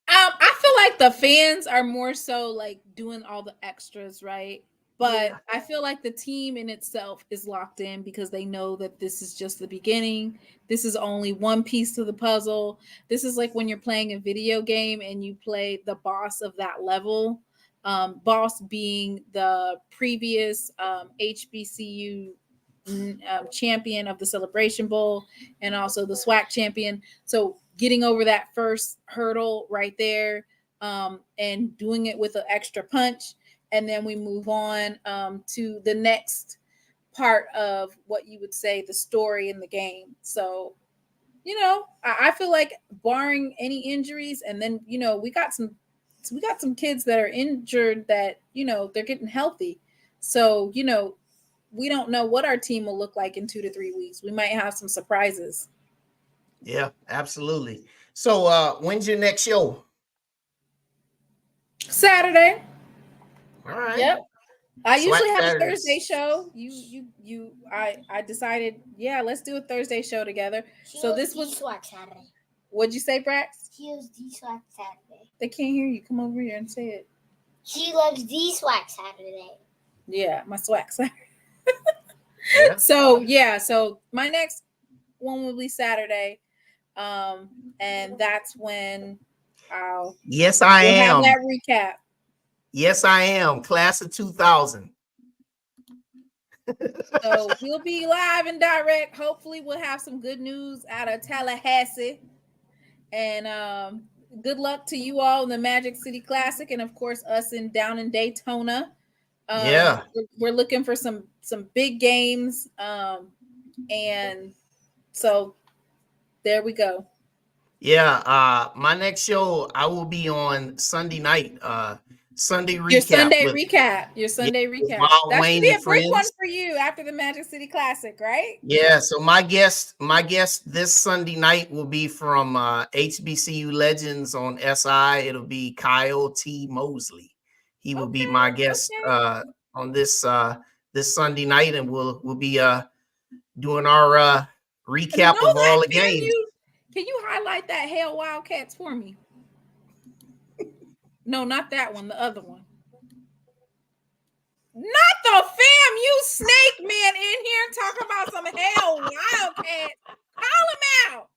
I feel like the fans are more so like doing all the extras, right? But I feel like the team in itself is locked in because they know that this is just the beginning. This is only one piece to the puzzle. This is like when you're playing a video game and you play the boss of that level, boss being the previous HBCU champion of the Celebration Bowl and also the SWAC champion. So getting over that first hurdle right there and doing it with an extra punch. And then we move on to the next part of what you would say the story in the game. So, I feel like barring any injuries, and then, we got some kids that are injured that, they're getting healthy. So, we don't know what our team will look like in 2 to 3 weeks. We might have some surprises. Yeah, absolutely. So when's your next show? Saturday. All right. Yep. I SWAC usually have Saturdays. a Thursday show. I decided, yeah, let's do a Thursday show together. So this was SWAC Saturday. What'd you say, Brax? She loves the SWAC Saturday. They can't hear you. Come over here and say it. She loves the SWAC Saturday. Yeah, my SWAC Saturday. Yeah. So my next one will be Saturday. And that's when we'll Yes, I am. have that recap. Yes, I am. Class of 2000. So we'll be live and direct. Hopefully, we'll have some good news out of Tallahassee. And good luck to you all in the Magic City Classic, and of course, us down in Daytona. We're looking for some big games. And so there we go. Yeah, my next show I will be on Sunday night. Sunday recap. Your Sunday recap. Wild That Wayne should be a and big one friends. for you after the Magic City Classic, right? Yeah, so my guest this Sunday night will be from HBCU Legends on SI. It'll be Kyle T. Mosley. He will be my guest on this Sunday night, and we'll be doing our recap of all the games. Can you highlight that Hell Wildcats for me? No, not that one. The other one. Not the FAMU snake man in here talking about some Hell Wildcats. Call him out.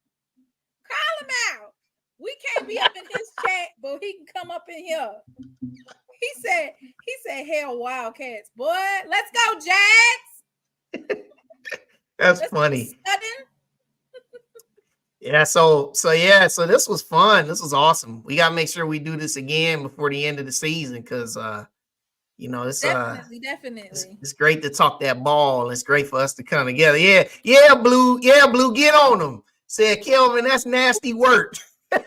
We can't be up in his chat, but he can come up in here. He said Hell Wildcats. Boy, let's go, Jags. That's funny. Yeah, so this was fun. This was awesome. We gotta make sure we do this again before the end of the season, because it's definitely. It's great to talk that ball. It's great for us to come together. Yeah, Blue, get on them. Said Kelvin, that's nasty work. Hell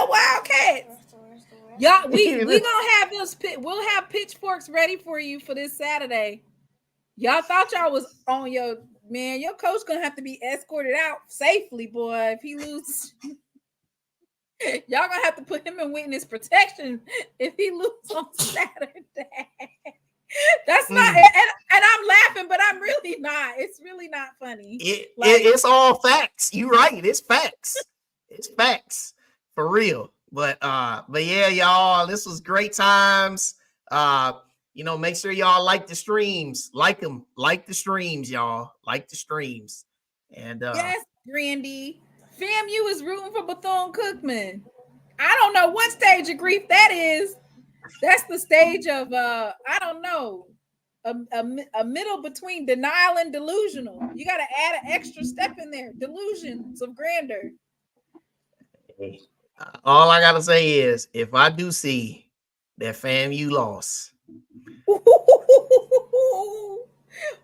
Wildcats. Y'all, we gonna have we'll have pitchforks ready for you for this Saturday. Y'all thought y'all was on your man. Your coach gonna have to be escorted out safely, boy. If he loses, y'all gonna have to put him in witness protection if he loses on Saturday. That's not, and I'm laughing, but I'm really not. It's really not funny. It's all facts. You're right. It's facts. It's facts for real. But yeah, y'all, this was great times. Make sure y'all like the streams. Like them. Like the streams, y'all. Like the streams. And yes, Randy. FAMU is rooting for Bethune-Cookman. I don't know what stage of grief that is. That's the stage of I don't know, a middle between denial and delusional. You got to add an extra step in there. Delusions of grandeur. All I gotta say is, if I do see that FAMU loss.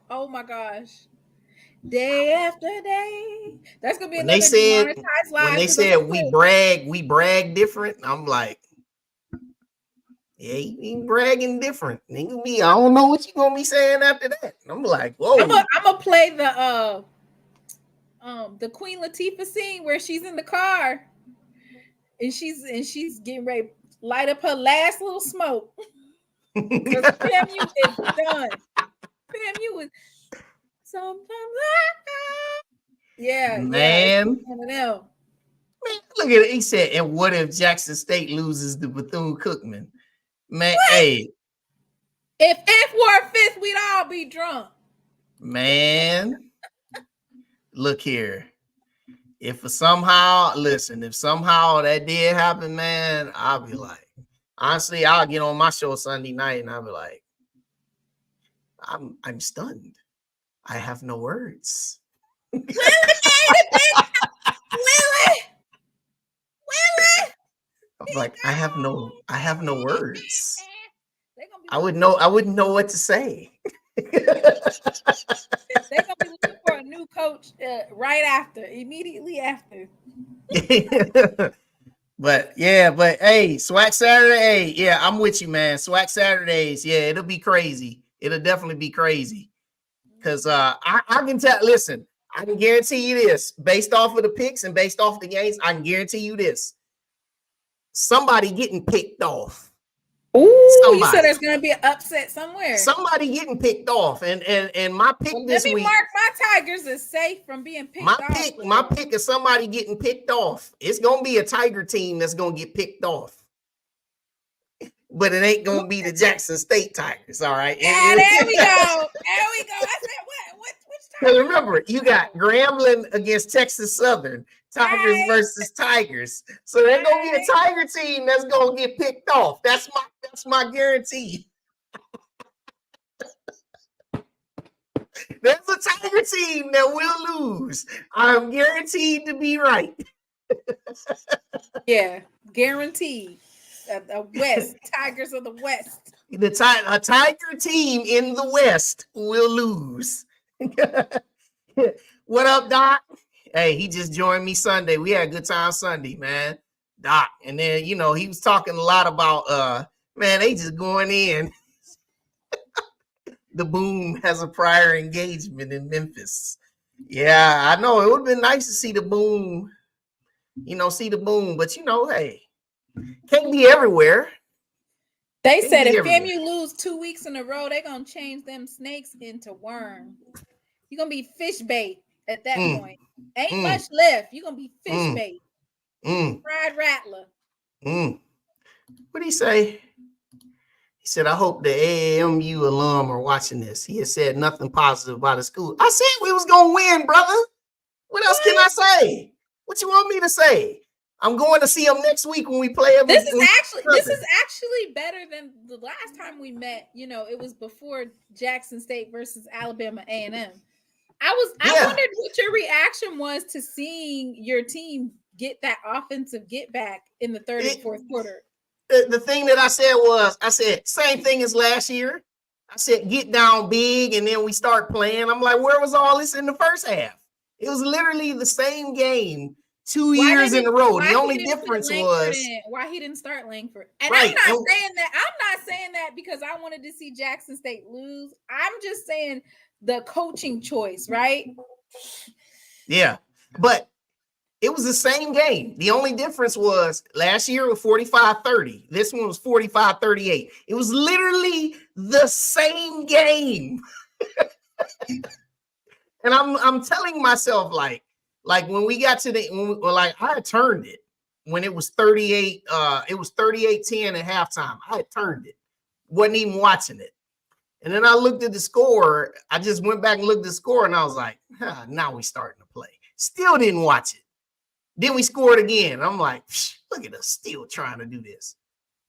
Oh my gosh. Day after day. That's gonna be when another demonetized live. When they said we brag different, I'm like, yeah, you ain't bragging different. Nigga, I don't know what you gonna be saying after that. I'm like, whoa. I'm gonna play the Queen Latifah scene where she's in the car and she's getting ready to light up her last little smoke. Because FAMU is done. FAMU is sometimes. Yeah, man. Yeah, man, look at it. He said, and what if Jackson State loses to Bethune-Cookman? Man, what? Hey. If F were a fifth, we'd all be drunk. Man, look here. If somehow that did happen, man, I'll be like, honestly, I'll get on my show Sunday night and I'll be like, I'm stunned. I have no words. Willie. I'm like, I have no words. I wouldn't know what to say. They're gonna be looking for a new coach immediately after. But hey, SWAC Saturday. Hey, yeah, I'm with you, man. SWAC Saturdays, yeah, it'll be crazy. It'll definitely be crazy. Because I can tell, listen, I can guarantee you this, based off of the picks and based off the games, I can guarantee you this. Somebody getting picked off. Ooh, you said there's gonna be an upset somewhere. Somebody getting picked off, and my pick this week. Let me mark my Tigers as safe from being picked off. My pick is somebody getting picked off. It's gonna be a Tiger team that's gonna get picked off, but it ain't gonna be the Jackson State Tigers. All right. Yeah, there we go. There we go. I said what? Which Tigers? Remember, you got Grambling against Texas Southern. Tigers versus Tigers. So there's gonna be a Tiger team that's gonna get picked off. That's my guarantee. There's a Tiger team that will lose. I'm guaranteed to be right. Yeah, guaranteed. The West Tigers of the West. A Tiger team in the West will lose. What up, Doc? Hey, he just joined me Sunday. We had a good time Sunday, man. Doc. And then, he was talking a lot about, man, they just going in. The Boom has a prior engagement in Memphis. Yeah, I know. It would have been nice to see the Boom, see the Boom. But, hey, can't be everywhere. They said if FAMU lose 2 weeks in a row, they're going to change them snakes into worm. You're going to be fish bait at that point. Ain't much left. You're going to be fish bait. Fried rattler. What'd he say? He said, I hope the AAMU alum are watching this. He has said nothing positive about his school. I said we was going to win, brother. What else can I say? What you want me to say? I'm going to see them next week when we play. This is actually better than the last time we met. It was before Jackson State versus Alabama A&M. I wondered what your reaction was to seeing your team get that offensive get back in the third and fourth quarter. The thing that I said, same thing as last year. I said, get down big, and then we start playing. I'm like, where was all this in the first half? It was literally the same game 2 years in a row. The only difference was why he didn't start Langford. And right. I'm not saying that because I wanted to see Jackson State lose. I'm just saying the coaching choice, right? Yeah, but it was the same game. The only difference was last year was 45-30. This one was 45-38. It was literally the same game. And I'm telling myself, like when we got to I had turned it when it was 38, it was 38-10 at halftime. I had turned it. Wasn't even watching it. And then I looked at the score. I just went back and looked at the score, and I was like, now we starting to play. Still didn't watch it. Then we scored again. I'm like, look at us still trying to do this.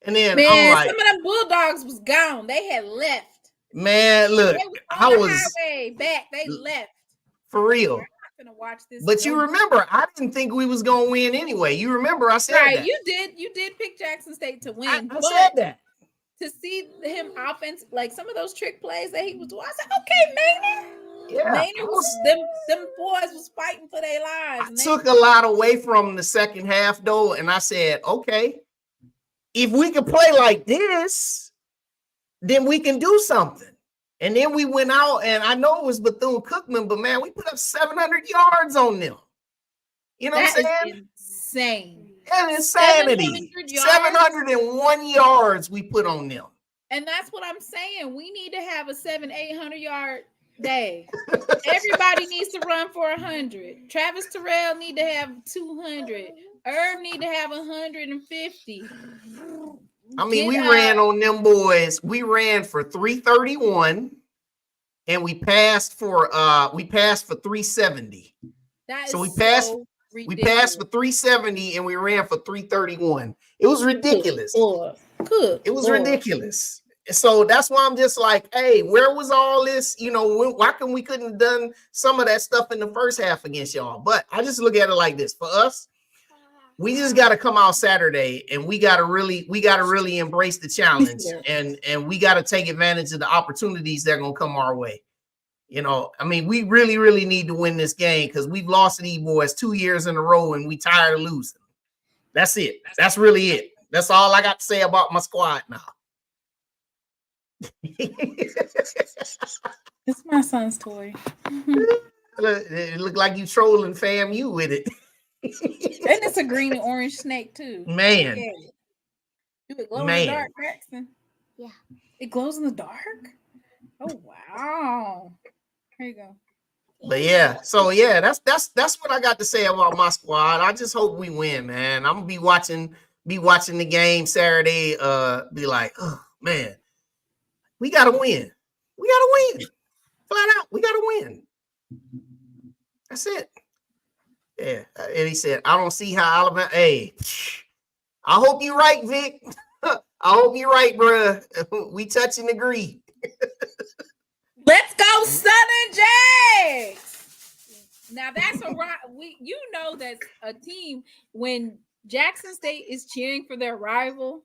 And then I'm like, some of them Bulldogs was gone. They had left. Man, look, I was highway back. They left. For real. I'm not gonna watch this. But you remember, I didn't think we was gonna win anyway. You remember I said that. You did pick Jackson State to win. I said that. To see him offense, like some of those trick plays that he was doing, I said, okay, Maynard. Yeah, Maynard them boys was fighting for their lives. I took a lot away from the second half though, and I said, okay, if we can play like this, then we can do something. And then we went out, and I know it was Bethune-Cookman, but man, we put up 700 yards on them. You know what I'm saying? Insane. That is insanity. 701 yards we put on them. And that's what I'm saying. We need to have a 700-800 yard day. Everybody needs to run for 100. Travis Terrell need to have 200. Irv need to have 150. I mean, we ran on them boys. We ran for 331, and we passed for 370. So we passed. Ridiculous. We passed for 370 and we ran for 331. It was ridiculous. It was ridiculous. So that's why I'm just like, hey, where was all this? Why come we couldn't have done some of that stuff in the first half against y'all? But I just look at it like this. For us, we just got to come out Saturday and we got to really embrace the challenge and we got to take advantage of the opportunities that are going to come our way. I mean, we really, really need to win this game because we've lost to these boys 2 years in a row and we tired of losing. That's it. That's really it. That's all I got to say about my squad now. It's my son's toy. It look like you trolling FAMU with it. And it's a green and orange snake too. Man. Yeah. Do it glow in the dark, Braxton? Yeah. It glows in the dark? Oh wow. Here you go. But yeah, so yeah, that's what I got to say about my squad. I just hope we win, man. I'm gonna be watching the game Saturday. Be like, oh man, we gotta win. We gotta win. Flat out, we gotta win. That's it. Yeah. And he said, I don't see how Alabama. Hey, I hope you're right, Vic. I hope you're right, bro. We touch and agree. Let's go, Southern Jags. Now that's a right. You know that's a team when Jackson State is cheering for their rival.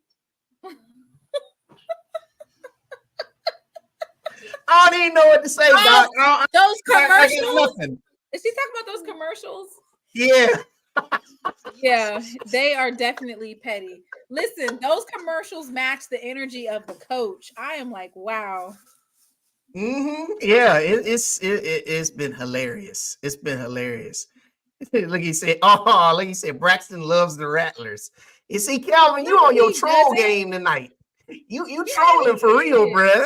I don't even know what to say, Doc. Those I commercials. nothing. Is he talking about those commercials? Yeah. Yeah, they are definitely petty. Listen, those commercials match the energy of the coach. I am like, wow. Yeah, it's been hilarious. It's been hilarious. Look, he said, like he said, Braxton loves the Rattlers. You see, Calvin, you on your troll game tonight. You trolling for real, bruh.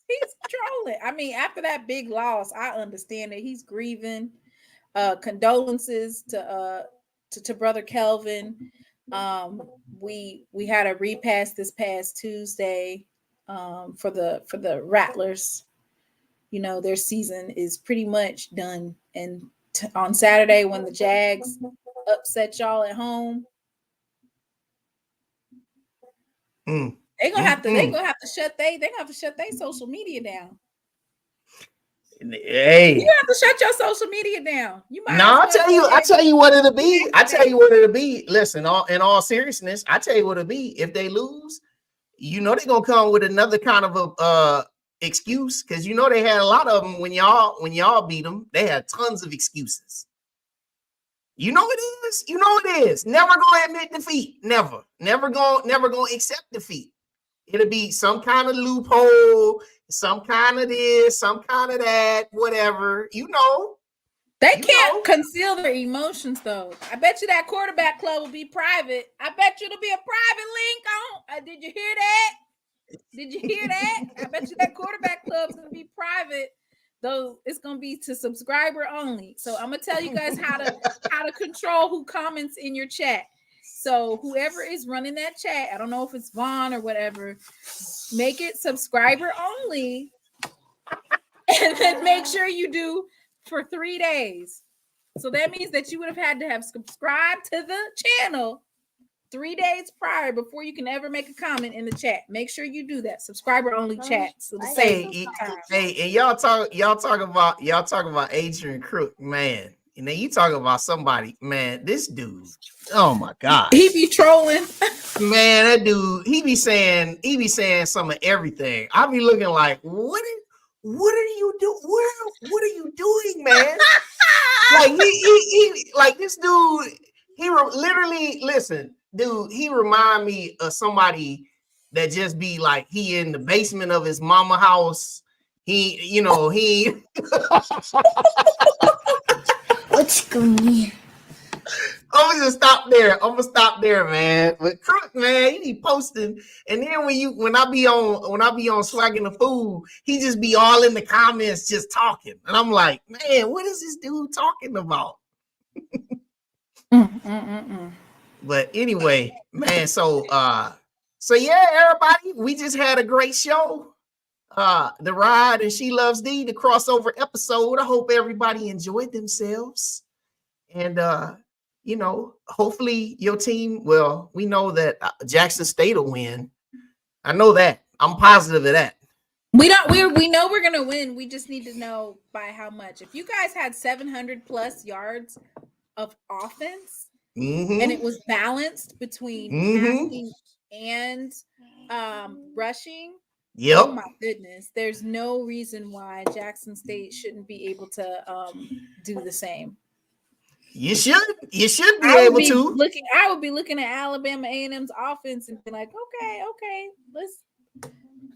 He's trolling. I mean, after that big loss, I understand that he's grieving. Condolences to brother Kelvin. We had a repass this past Tuesday for the Rattlers. You know, their season is pretty much done. And on Saturday, when the Jags upset y'all at home, they're gonna have to shut their social media down. Hey, you have to shut your social media down. You might. No, I tell you what it'll be. I tell you what it'll be. Listen, in all seriousness, I tell you what it'll be. If they lose, you know they're gonna come with another kind of a excuse, because you know they had a lot of them when y'all beat them. They had tons of excuses. You know it is. You know it is. Never gonna admit defeat. Never gonna accept defeat. It'll be some kind of loophole, some kind of this, some kind of that, whatever. You know. They can't conceal their emotions, though. I bet you that quarterback club will be private. I bet you it'll be a private link on. Did you hear that? I bet you that quarterback club's going to be private, though it's going to be to subscriber only. So I'm going to tell you guys how to control who comments in your chat. So whoever is running that chat, I don't know if it's Vaughn or whatever, make it subscriber only. And then make sure you do for 3 days. So that means that you would have had to have subscribed to the channel 3 days prior before you can ever make a comment in the chat. Make sure you do that. Subscriber only chat. So and y'all talk about Adrian Crook, man. And then you talk about somebody, man. This dude, oh my God, he be trolling, man. That dude, he be saying some of everything. I be looking like, what are you doing? What are you doing, man? Like he like this dude. He literally, listen, dude. He remind me of somebody that just be like he in the basement of his mama house. He. What's going on? I'm gonna stop there, man. But Crook, man, he be posting, and then when I be on swagging the food, he just be all in the comments just talking, and I'm like, man, what is this dude talking about? But anyway, man, so yeah, everybody, we just had a great show. The Ride and She Loves Thee, the crossover episode. I hope everybody enjoyed themselves. And hopefully your team, well, we know that Jackson State will win. I know that. I'm positive of that. We know we're gonna win. We just need to know by how much. If you guys had 700 plus yards of offense and it was balanced between passing and rushing. Yep. Oh my goodness. There's no reason why Jackson State shouldn't be able to do the same. You should be able to. I would be looking at Alabama A&M's offense and be like, okay,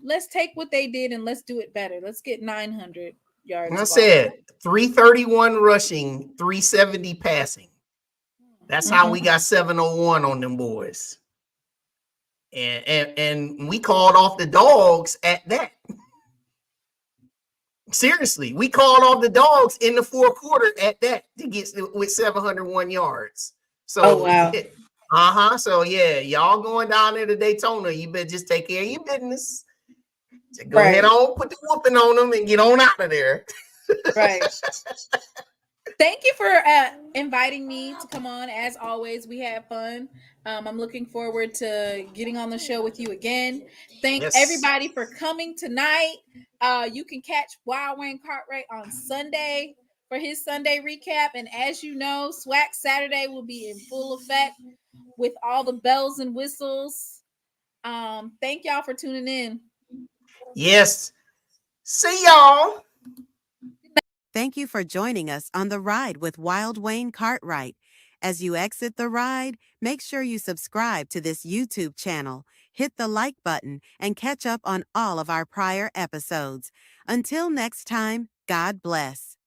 let's take what they did and let's do it better. Let's get 900 yards. I said 331 rushing, 370 passing. That's how we got 701 on them boys. And we called off the dogs at that. Seriously, we called off the dogs in the fourth quarter at that to get with 701 yards. So, wow. So yeah, y'all going down there to Daytona, you better just take care of your business. Just go Right. ahead on, put the whooping on them and get on out of there. Right. Thank you for inviting me to come on. As always, we have fun. I'm looking forward to getting on the show with you again. Thank everybody for coming tonight. You can catch Wild Wayne Cartwright on Sunday for his Sunday recap. And as you know, SWAC Saturday will be in full effect with all the bells and whistles. Thank y'all for tuning in. Yes. See y'all. Thank you for joining us on the ride with Wild Wayne Cartwright. As you exit the ride, make sure you subscribe to this YouTube channel, hit the like button, and catch up on all of our prior episodes. Until next time, God bless.